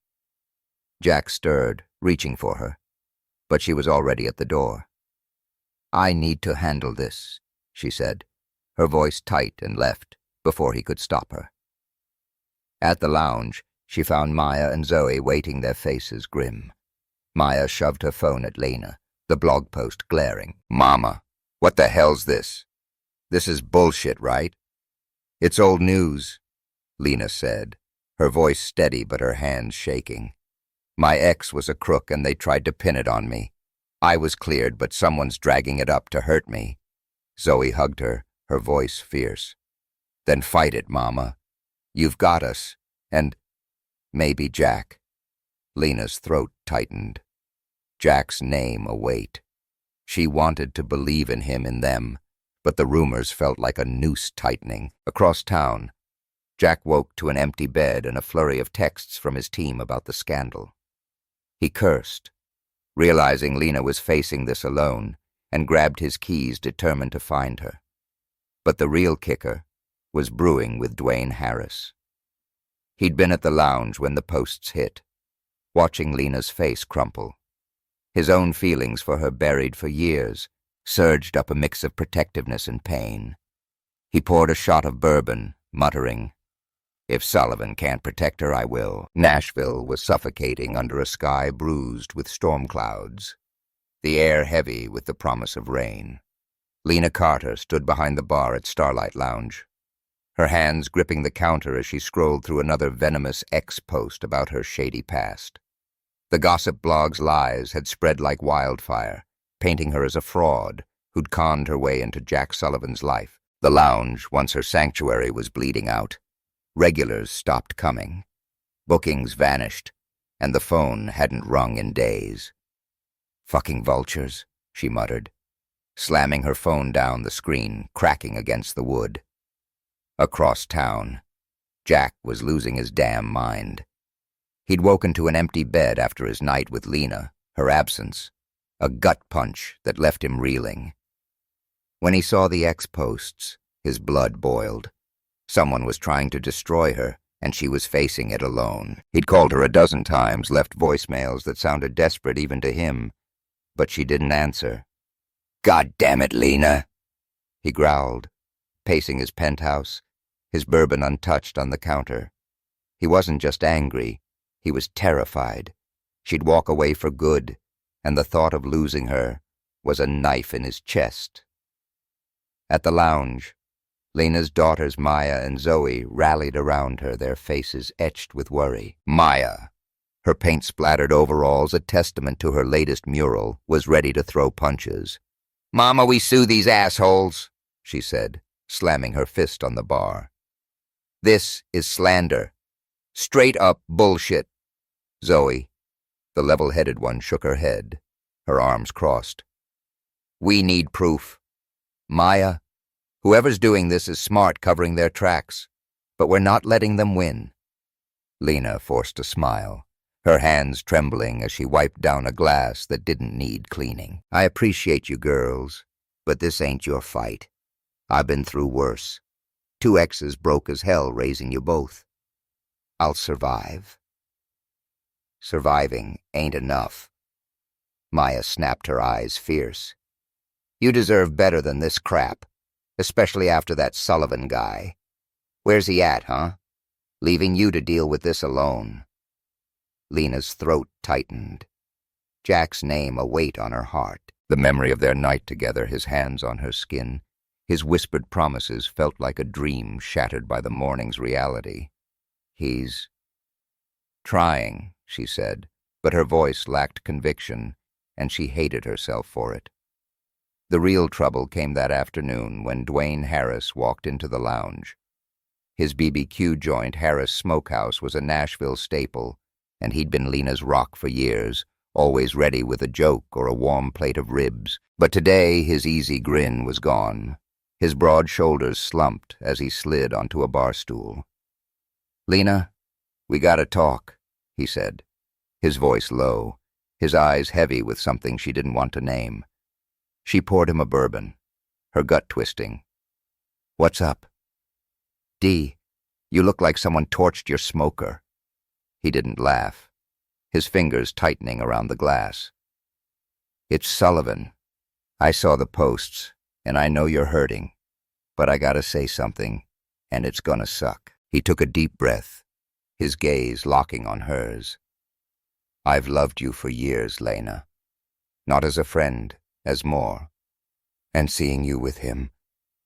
S1: Jack stirred, reaching for her, but she was already at the door. "I need to handle this," she said, her voice tight and left, before he could stop her. At the lounge, she found Maya and Zoe waiting, their faces grim. Maya shoved her phone at Lena, the blog post glaring. "Mama, what the hell's this? This is bullshit, right?" "It's old news," Lena said, her voice steady but her hands shaking. "My ex was a crook and they tried to pin it on me. I was cleared, but someone's dragging it up to hurt me." Zoe hugged her, her voice fierce. "Then fight it, Mama. You've got us, and maybe Jack." Lena's throat tightened. Jack's name a weight. She wanted to believe in him, in them, but the rumors felt like a noose tightening. Across town, Jack woke to an empty bed and a flurry of texts from his team about the scandal. He cursed, realizing Lena was facing this alone, and grabbed his keys, determined to find her. But the real kicker was brewing with Dwayne Harris. He'd been at the lounge when the posts hit, watching Lena's face crumple. His own feelings for her, buried for years, surged up, a mix of protectiveness and pain. He poured a shot of bourbon, muttering, "If Sullivan can't protect her, I will." Nashville was suffocating under a sky bruised with storm clouds, the air heavy with the promise of rain. Lena Carter stood behind the bar at Starlight Lounge, her hands gripping the counter as she scrolled through another venomous ex-post about her shady past. The gossip blog's lies had spread like wildfire, painting her as a fraud who'd conned her way into Jack Sullivan's life. The lounge, once her sanctuary, was bleeding out. Regulars stopped coming. Bookings vanished, and the phone hadn't rung in days. "Fucking vultures," she muttered, slamming her phone down the screen, cracking against the wood. Across town, Jack was losing his damn mind. He'd woken to an empty bed after his night with Lena, her absence, a gut punch that left him reeling. When he saw the ex-posts, his blood boiled. Someone was trying to destroy her, and she was facing it alone. He'd called her a dozen times, left voicemails that sounded desperate even to him, but she didn't answer. "God damn it, Lena," he growled, pacing his penthouse, his bourbon untouched on the counter. He wasn't just angry, he was terrified. She'd walk away for good, and the thought of losing her was a knife in his chest. At the lounge, Lena's daughters Maya and Zoe rallied around her, their faces etched with worry. Maya, her paint-splattered overalls a testament to her latest mural, was ready to throw punches. "Mama, we sue these assholes," she said, slamming her fist on the bar. "This is slander. Straight-up bullshit." Zoe, the level-headed one, shook her head, her arms crossed. "We need proof. Maya, whoever's doing this is smart, covering their tracks, but we're not letting them win." Lena forced a smile, her hands trembling as she wiped down a glass that didn't need cleaning. "I appreciate you girls, but this ain't your fight. I've been through worse. 2 exes broke as hell raising you both. I'll survive." "Surviving ain't enough." Maya snapped, her eyes fierce. "You deserve better than this crap, especially after that Sullivan guy. Where's he at, huh? Leaving you to deal with this alone." Lena's throat tightened, Jack's name a weight on her heart. The memory of their night together, his hands on her skin, his whispered promises felt like a dream shattered by the morning's reality. "He's trying," she said, but her voice lacked conviction, and she hated herself for it. The real trouble came that afternoon when Dwayne Harris walked into the lounge. His BBQ joint, Harris Smokehouse, was a Nashville staple, and he'd been Lena's rock for years, always ready with a joke or a warm plate of ribs. But today his easy grin was gone. His broad shoulders slumped as he slid onto a bar stool. "Lena, we gotta talk," he said, his voice low, his eyes heavy with something she didn't want to name. She poured him a bourbon, her gut twisting. "What's up?" "D, you look like someone torched your smoker." He didn't laugh, his fingers tightening around the glass. "It's Sullivan. I saw the posts, and I know you're hurting, but I gotta say something, and it's gonna suck. He took a deep breath, his gaze locking on hers. I've loved you for years, Lena. Not as a friend, as more. And seeing you with him,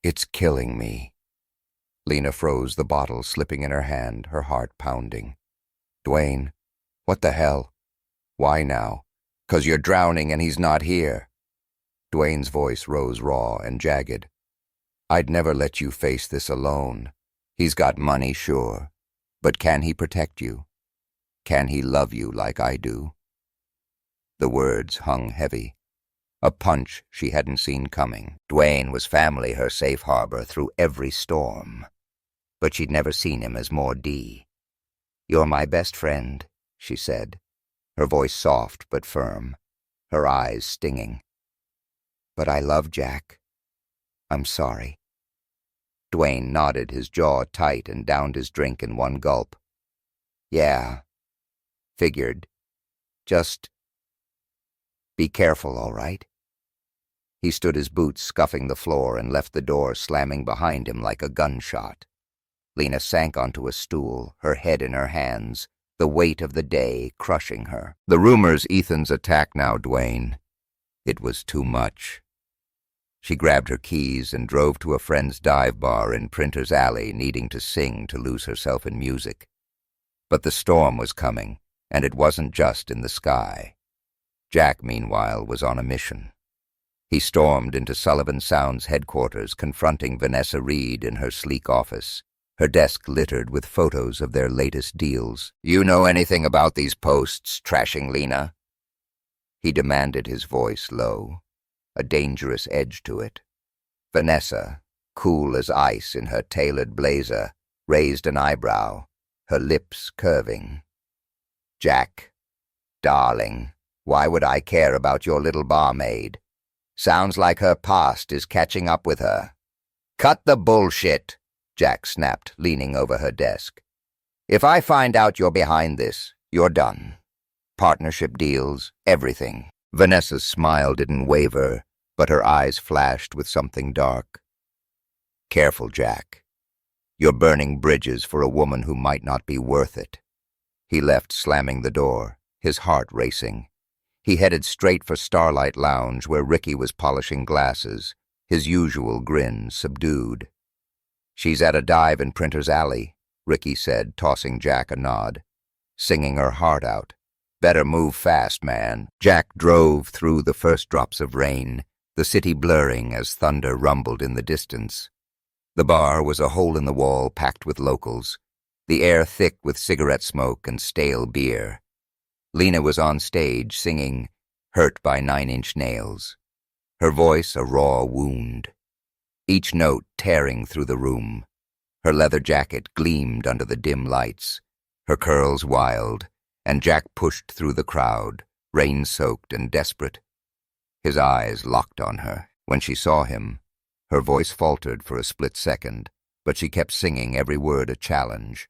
S1: it's killing me. Lena froze, the bottle slipping in her hand, her heart pounding. Dwayne, what the hell? Why now? 'Cause you're drowning and he's not here. Dwayne's voice rose raw and jagged. I'd never let you face this alone. He's got money, sure. But can he protect you? Can he love you like I do? The words hung heavy. A punch she hadn't seen coming. Dwayne was family, her safe harbor through every storm. But she'd never seen him as more D. You're my best friend, she said, her voice soft but firm, her eyes stinging. But I love Jack. I'm sorry. Dwayne nodded, his jaw tight, and downed his drink in one gulp. Yeah. Figured. Just be careful, all right? He stood, his boots scuffing the floor, and left the door slamming behind him like a gunshot. Lena sank onto a stool, her head in her hands, the weight of the day crushing her. The rumors Ethan's attack now, Dwayne. It was too much. She grabbed her keys and drove to a friend's dive bar in Printer's Alley, needing to sing to lose herself in music. But the storm was coming, and it wasn't just in the sky. Jack, meanwhile, was on a mission. He stormed into Sullivan Sound's headquarters, confronting Vanessa Reed in her sleek office, her desk littered with photos of their latest deals. You know anything about these posts, trashing Lena? He demanded, his voice low, a dangerous edge to it. Vanessa, cool as ice in her tailored blazer, raised an eyebrow, her lips curving. Jack, darling, why would I care about your little barmaid? Sounds like her past is catching up with her. Cut the bullshit, Jack snapped, leaning over her desk. If I find out you're behind this, you're done. Partnership deals, everything. Vanessa's smile didn't waver, but her eyes flashed with something dark. Careful, Jack. You're burning bridges for a woman who might not be worth it. He left, slamming the door, his heart racing. He headed straight for Starlight Lounge, where Ricky was polishing glasses, his usual grin subdued. She's at a dive in Printer's Alley, Ricky said, tossing Jack a nod, singing her heart out. Better move fast, man. Jack drove through the first drops of rain, the city blurring as thunder rumbled in the distance. The bar was a hole in the wall packed with locals, the air thick with cigarette smoke and stale beer. Lena was on stage singing Hurt by 9 Inch Nails, her voice a raw wound, each note tearing through the room. Her leather jacket gleamed under the dim lights, her curls wild, and Jack pushed through the crowd, rain-soaked and desperate. His eyes locked on her. When she saw him, her voice faltered for a split second, but she kept singing, every word a challenge.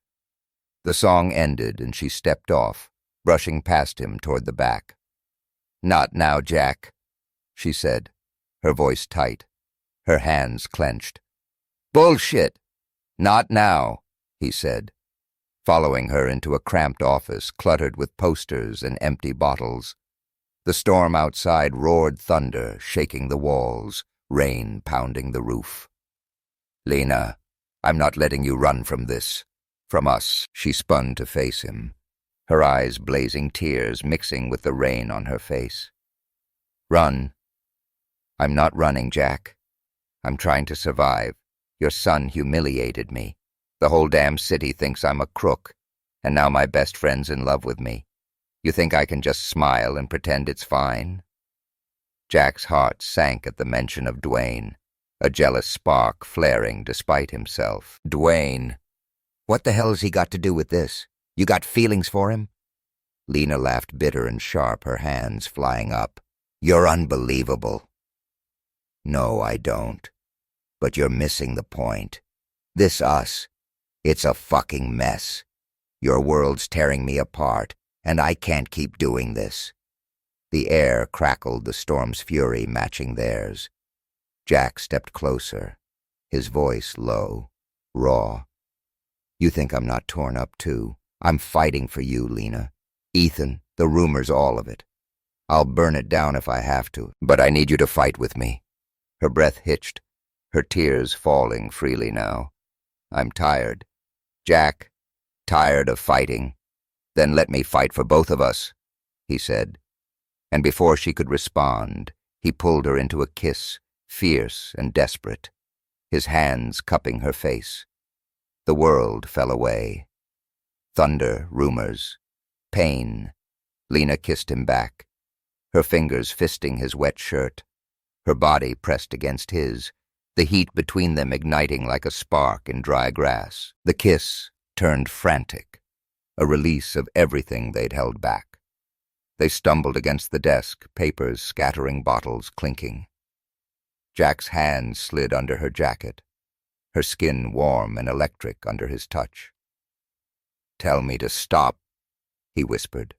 S1: The song ended and she stepped off, brushing past him toward the back. Not now, Jack, she said, her voice tight, her hands clenched. Bullshit! Not now, he said, following her into a cramped office cluttered with posters and empty bottles. The storm outside roared thunder, shaking the walls, rain pounding the roof. Lena, I'm not letting you run from this. From us. She spun to face him, her eyes blazing, tears mixing with the rain on her face. Run. I'm not running, Jack. I'm trying to survive. Your son humiliated me. The whole damn city thinks I'm a crook, and now my best friend's in love with me. You think I can just smile and pretend it's fine? Jack's heart sank at the mention of Dwayne, a jealous spark flaring despite himself. Dwayne. What the hell has he got to do with this? You got feelings for him? Lena laughed bitter and sharp, her hands flying up. You're unbelievable. No, I don't. But you're missing the point. This us. It's a fucking mess. Your world's tearing me apart, and I can't keep doing this. The air crackled, the storm's fury matching theirs. Jack stepped closer, his voice low, raw. You think I'm not torn up too? I'm fighting for you, Lena. Ethan, the rumors, all of it. I'll burn it down if I have to, but I need you to fight with me. Her breath hitched, her tears falling freely now. I'm tired. Jack, tired of fighting. Then let me fight for both of us, he said. And before she could respond, he pulled her into a kiss, fierce and desperate, his hands cupping her face. The world fell away. Thunder, rumors, pain. Lena kissed him back, her fingers fisting his wet shirt, her body pressed against his, the heat between them igniting like a spark in dry grass. The kiss turned frantic, a release of everything they'd held back. They stumbled against the desk, papers scattering, bottles clinking. Jack's hand slid under her jacket, her skin warm and electric under his touch. "Tell me to stop," he whispered,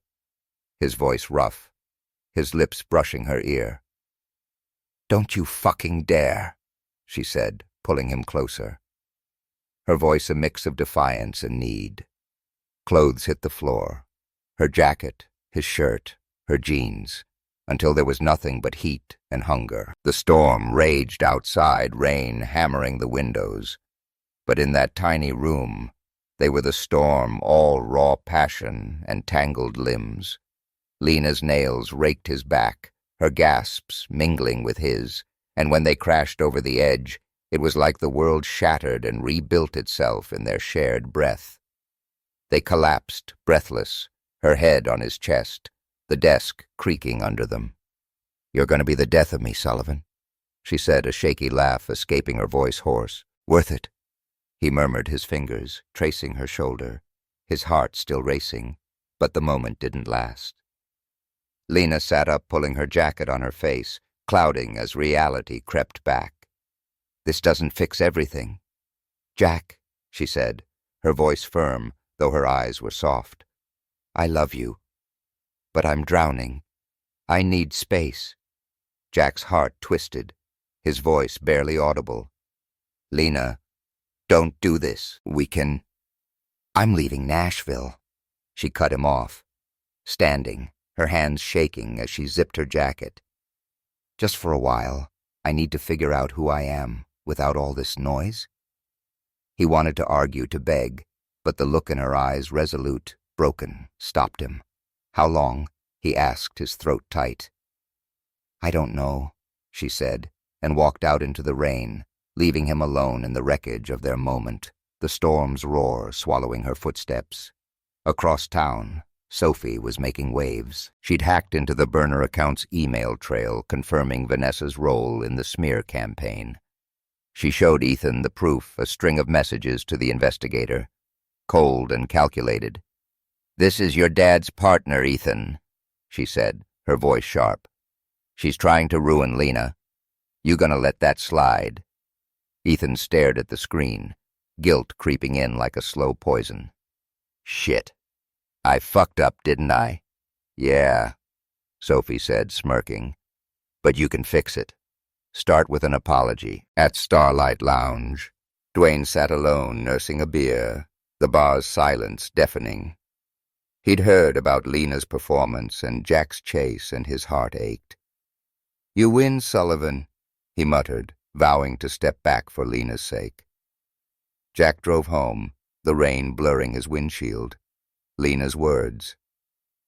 S1: his voice rough, his lips brushing her ear. "Don't you fucking dare," she said, pulling him closer. Her voice a mix of defiance and need. Clothes hit the floor, her jacket, his shirt, her jeans, until there was nothing but heat and hunger. The storm raged outside, rain hammering the windows. But in that tiny room, they were the storm, all raw passion and tangled limbs. Lena's nails raked his back, her gasps mingling with his, and when they crashed over the edge, it was like the world shattered and rebuilt itself in their shared breath. They collapsed, breathless, her head on his chest, the desk creaking under them. "You're going to be the death of me, Sullivan," she said, a shaky laugh escaping her voice hoarse. "Worth it," he murmured, his fingers tracing her shoulder, his heart still racing, but the moment didn't last. Lena sat up, pulling her jacket on her face, clouding as reality crept back. "This doesn't fix everything." "Jack," she said, her voice firm, though her eyes were soft. "I love you, but I'm drowning. I need space." Jack's heart twisted, his voice barely audible. "Lena, don't do this. We can—" "I'm leaving Nashville." She cut him off, standing, her hands shaking as she zipped her jacket. "Just for a while, I need to figure out who I am without all this noise." He wanted to argue, to beg, but the look in her eyes, resolute, broken, stopped him. "How long?" he asked, his throat tight. "I don't know," she said, and walked out into the rain, leaving him alone in the wreckage of their moment, the storm's roar swallowing her footsteps. Across town, Sophie was making waves. She'd hacked into the burner account's email trail, confirming Vanessa's role in the smear campaign. She showed Ethan the proof, a string of messages to the investigator, cold and calculated. "This is your dad's partner, Ethan," she said, her voice sharp. "She's trying to ruin Lena. You gonna let that slide?" Ethan stared at the screen, guilt creeping in like a slow poison. "Shit. I fucked up, didn't I?" "Yeah," Sophie said, smirking. "But you can fix it. Start with an apology." At Starlight Lounge, Dwayne sat alone, nursing a beer, the bar's silence deafening. He'd heard about Lena's performance and Jack's chase, and his heart ached. "You win, Sullivan," he muttered, vowing to step back for Lena's sake. Jack drove home, the rain blurring his windshield. Lena's words.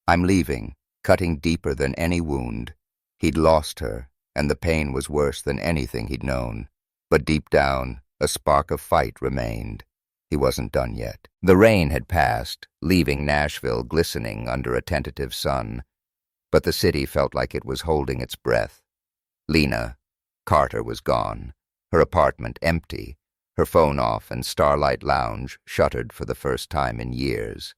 S1: "I'm leaving," cutting deeper than any wound. He'd lost her, and the pain was worse than anything he'd known. But deep down, a spark of fight remained. He wasn't done yet. The rain had passed, leaving Nashville glistening under a tentative sun, but the city felt like it was holding its breath. Lena, Carter, was gone, her apartment empty, her phone off, and Starlight Lounge shuttered for the first time in years.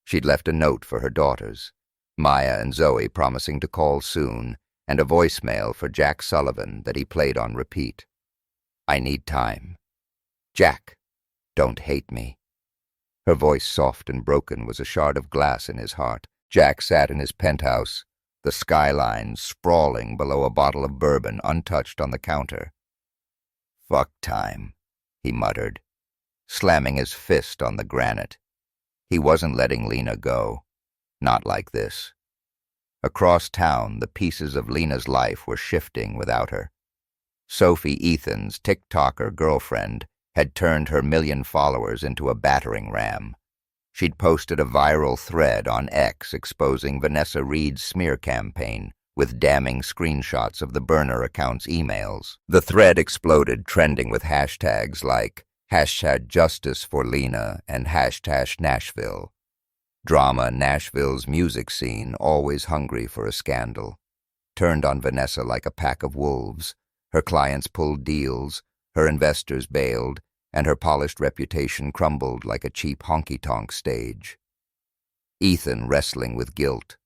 S1: She'd left a note for her daughters, Maya and Zoe, promising to call soon, and a voicemail for Jack Sullivan that he played on repeat. "I need time. Jack, don't hate me." Her voice, soft and broken, was a shard of glass in his heart. Jack sat in his penthouse, the skyline sprawling below a bottle of bourbon untouched on the counter. "Fuck time," he muttered. slamming his fist on the granite. He wasn't letting Lena go. Not like this. Across town, the pieces of Lena's life were shifting without her. Sophie, Ethan's TikToker girlfriend, had turned her 1,000,000 followers into a battering ram. She'd posted a viral thread on X exposing Vanessa Reed's smear campaign with damning screenshots of the burner account's emails. The thread exploded, trending with hashtags like #JusticeForLena and #Nashville. Drama Nashville's music scene, always hungry for a scandal, turned on Vanessa like a pack of wolves. Her clients pulled deals, her investors bailed, and her polished reputation crumbled like a cheap honky-tonk stage. Ethan, wrestling with guilt,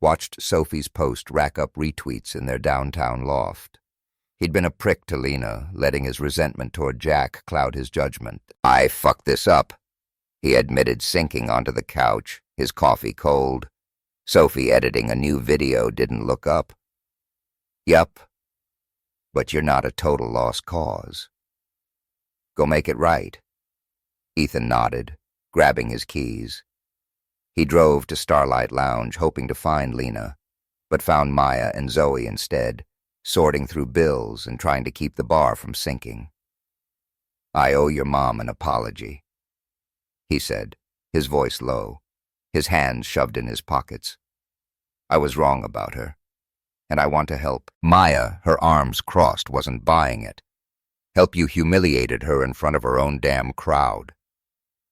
S1: watched Sophie's post rack up retweets in their downtown loft. He'd been a prick to Lena, letting his resentment toward Jack cloud his judgment. "I fucked this up," he admitted, sinking onto the couch, his coffee cold. Sophie, editing a new video, didn't look up. "Yup, but you're not a total lost cause. Go make it right." Ethan nodded, grabbing his keys. He drove to Starlight Lounge, hoping to find Lena, but found Maya and Zoe instead, sorting through bills and trying to keep the bar from sinking. "I owe your mom an apology," he said, his voice low, his hands shoved in his pockets. "I was wrong about her, and I want to help." Maya, her arms crossed, wasn't buying it. "Help you humiliated her in front of her own damn crowd.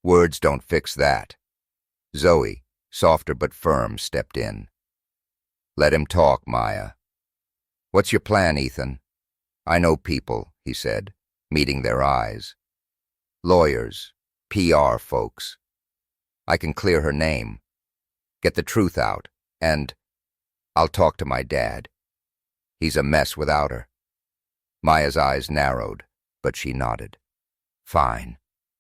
S1: Words don't fix that." Zoe, softer but firm, stepped in. "Let him talk, Maya." "What's your plan, Ethan?" "I know people," he said, meeting their eyes. "Lawyers, PR folks. I can clear her name, get the truth out, and I'll talk to my dad. He's a mess without her." Maya's eyes narrowed, but she nodded. "Fine,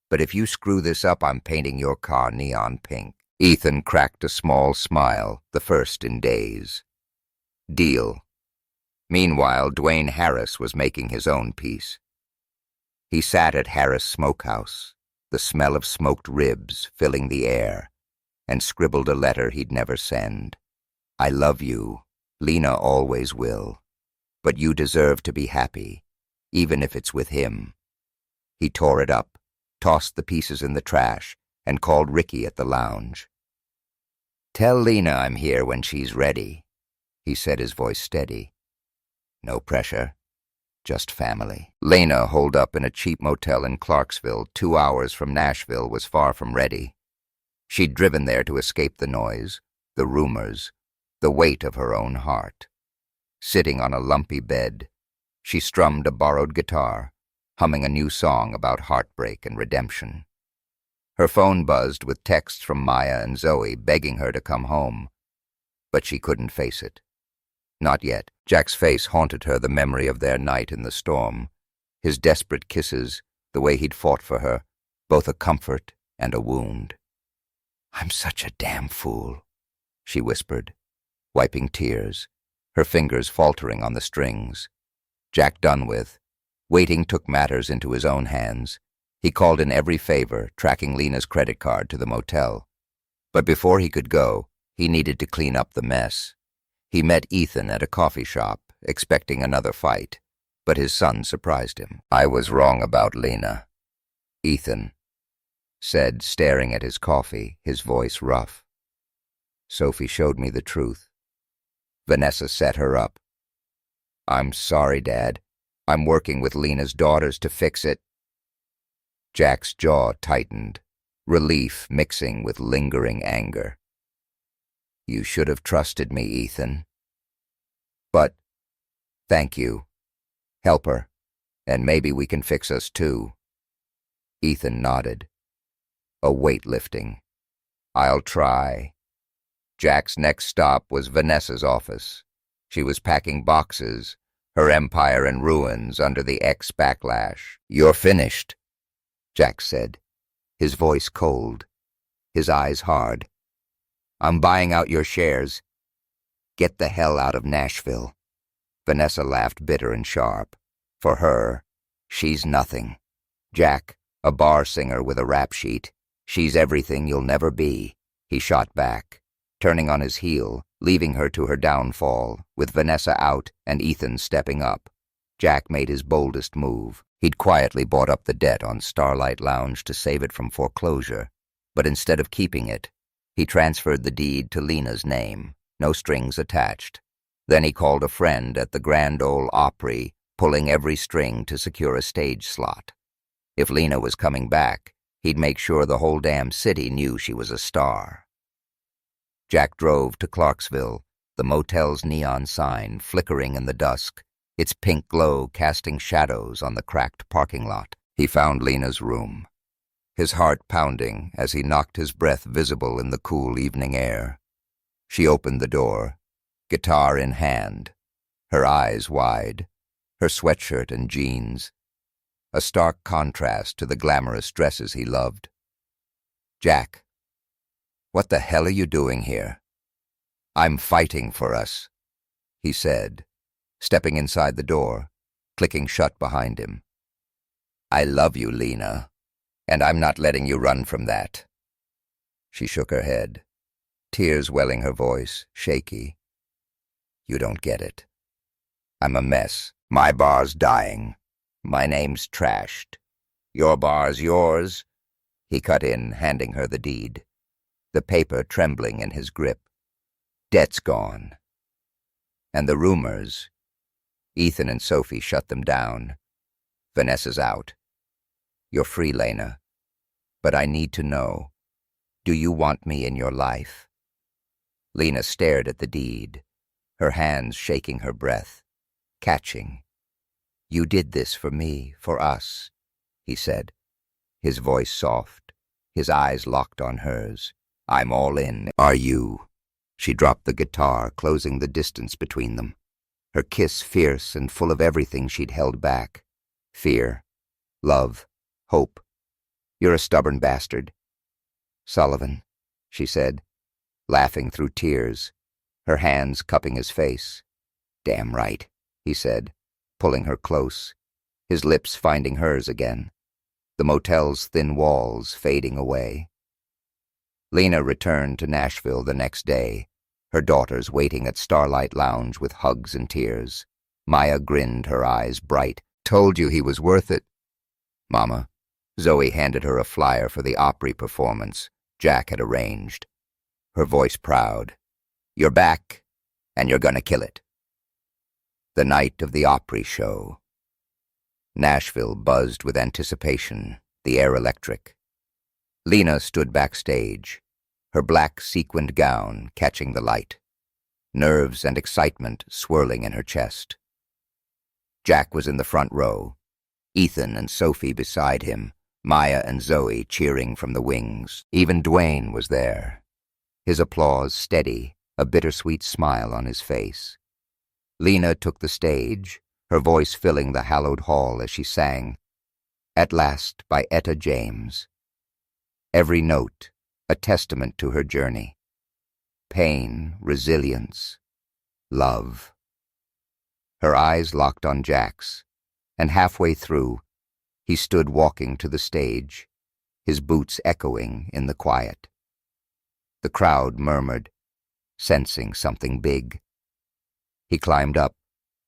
S1: but if you screw this up, I'm painting your car neon pink." Ethan cracked a small smile, the first in days. "Deal." Meanwhile, Dwayne Harris was making his own peace. He sat at Harris' smokehouse, the smell of smoked ribs filling the air, and scribbled a letter he'd never send. "I love you. Lena always will. But you deserve to be happy, even if it's with him." He tore it up, tossed the pieces in the trash, and called Ricky at the lounge. "Tell Lena I'm here when she's ready," he said, his voice steady. "No pressure, just family." Lena, holed up in a cheap motel in Clarksville, 2 hours from Nashville, was far from ready. She'd driven there to escape the noise, the rumors, the weight of her own heart. Sitting on a lumpy bed, she strummed a borrowed guitar, humming a new song about heartbreak and redemption. Her phone buzzed with texts from Maya and Zoe begging her to come home, but she couldn't face it. Not yet. Jack's face haunted her, the memory of their night in the storm, his desperate kisses, the way he'd fought for her, both a comfort and a wound. "I'm such a damn fool," she whispered, wiping tears, her fingers faltering on the strings. Jack done with, waiting, took matters into his own hands. He called in every favor, tracking Lena's credit card to the motel. But before he could go, he needed to clean up the mess. He met Ethan at a coffee shop, expecting another fight, but his son surprised him. "I was wrong about Lena," Ethan said, staring at his coffee, his voice rough. "Sophie showed me the truth. Vanessa set her up. I'm sorry, Dad. I'm working with Lena's daughters to fix it." Jack's jaw tightened, relief mixing with lingering anger. "You should have trusted me, Ethan. But, thank you. Help her, and maybe we can fix us too." Ethan nodded. A weight lifting. "I'll try." Jack's next stop was Vanessa's office. She was packing boxes, her empire in ruins under the X backlash. "You're finished," Jack said, his voice cold, his eyes hard. "I'm buying out your shares. Get the hell out of Nashville." Vanessa laughed bitter and sharp. For her, she's nothing. Jack, A bar singer with a rap sheet. She's everything you'll never be, he shot back, turning on his heel, leaving her to her downfall, with Vanessa out and Ethan stepping up. Jack made his boldest move. He'd quietly bought up the debt on Starlight Lounge to save it from foreclosure, but instead of keeping it, he transferred the deed to Lena's name, no strings attached. Then he called a friend at the Grand Ole Opry, pulling every string to secure a stage slot. If Lena was coming back, he'd make sure the whole damn city knew she was a star. Jack drove to Clarksville, the motel's neon sign flickering in the dusk, its pink glow casting shadows on the cracked parking lot. He found Lena's room, his heart pounding as he knocked his breath visible in the cool evening air. She opened the door, guitar in hand, her eyes wide, her sweatshirt and jeans, a stark contrast to the glamorous dresses he loved. "Jack, what the hell are you doing here?" "I'm fighting for us," he said, stepping inside the door, clicking shut behind him. "I love you, Lena, and I'm not letting you run from that." She shook her head, tears welling her voice, shaky. "You don't get it. I'm a mess. My bar's dying. My name's trashed. Your bar's yours." He cut in, handing her the deed, the paper trembling in his grip. "Debt's gone. And the rumors, Ethan and Sophie shut them down. Vanessa's out. You're free, Lena. But I need to know, do you want me in your life?" Lena stared at the deed, her hands shaking her breath, catching. "You did this for me, for us," he said, his voice soft, his eyes locked on hers. "I'm all in. Are you?" She dropped the guitar, closing the distance between them, her kiss fierce and full of everything she'd held back. Fear, love, hope. "You're a stubborn bastard." "Sullivan," she said, laughing through tears, her hands cupping his face. "Damn right," he said, pulling her close, his lips finding hers again, the motel's thin walls fading away. Lena returned to Nashville the next day, her daughters waiting at Starlight Lounge with hugs and tears. Maya grinned, her eyes bright. "Told you he was worth it." "Mama." Zoe handed her a flyer for the Opry performance Jack had arranged, her voice proud. "You're back, and you're gonna kill it." The night of the Opry show. Nashville buzzed with anticipation, the air electric. Lena stood backstage, her black sequined gown catching the light, nerves and excitement swirling in her chest. Jack was in the front row, Ethan and Sophie beside him, Maya and Zoe cheering from the wings. Even Dwayne was there, his applause steady, a bittersweet smile on his face. Lena took the stage, her voice filling the hallowed hall as she sang, "At Last" by Etta James. Every note a testament to her journey. Pain, resilience, love. Her eyes locked on Jack's, and halfway through, he stood walking to the stage, his boots echoing in the quiet. The crowd murmured, sensing something big. He climbed up,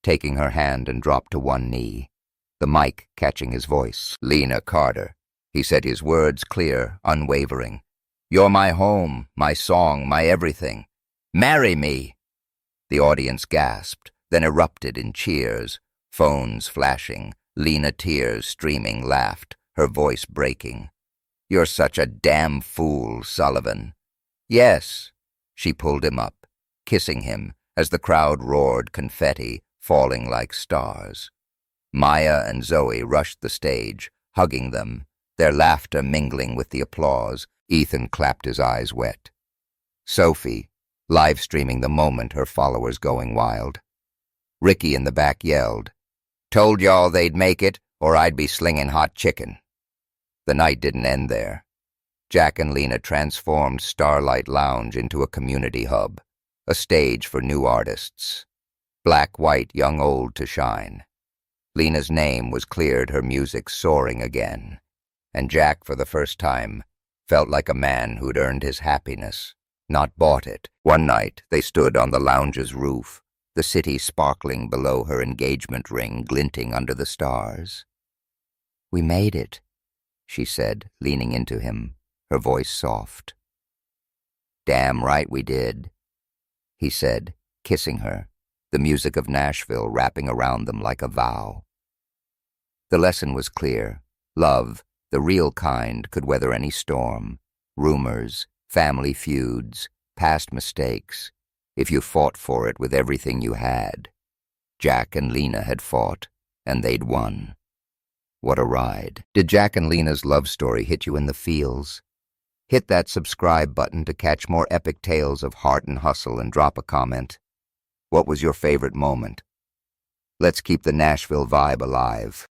S1: taking her hand, and dropped to one knee, the mic catching his voice. "Lena Carter," he said, his words clear, unwavering. "You're my home, my song, my everything. Marry me!" The audience gasped, then erupted in cheers, phones flashing, Lena, tears streaming, laughed, her voice breaking. "You're such a damn fool, Sullivan." "Yes." She pulled him up, kissing him, as the crowd roared, confetti falling like stars. Maya and Zoe rushed the stage, hugging them, their laughter mingling with the applause. Ethan clapped his eyes wet. Sophie, live-streaming the moment, her followers going wild. Ricky in the back yelled, "Told y'all they'd make it, or I'd be slinging hot chicken." The night didn't end there. Jack and Lena transformed Starlight Lounge into a community hub, a stage for new artists. Black, white, young, old to shine. Lena's name was cleared, her music soaring again. And Jack, for the first time, felt like a man who'd earned his happiness, not bought it. One night, they stood on the lounge's roof, the city sparkling below her engagement ring, glinting under the stars. "We made it," she said, leaning into him, her voice soft. "Damn right we did," he said, kissing her, the music of Nashville wrapping around them like a vow. The lesson was clear. Love, the real kind, could weather any storm. Rumors, family feuds, past mistakes, if you fought for it with everything you had. Jack and Lena had fought, and they'd won. What a ride. Did Jack and Lena's love story hit you in the feels? Hit that subscribe button to catch more epic tales of heart and hustle, and drop a comment. What was your favorite moment? Let's keep the Nashville vibe alive.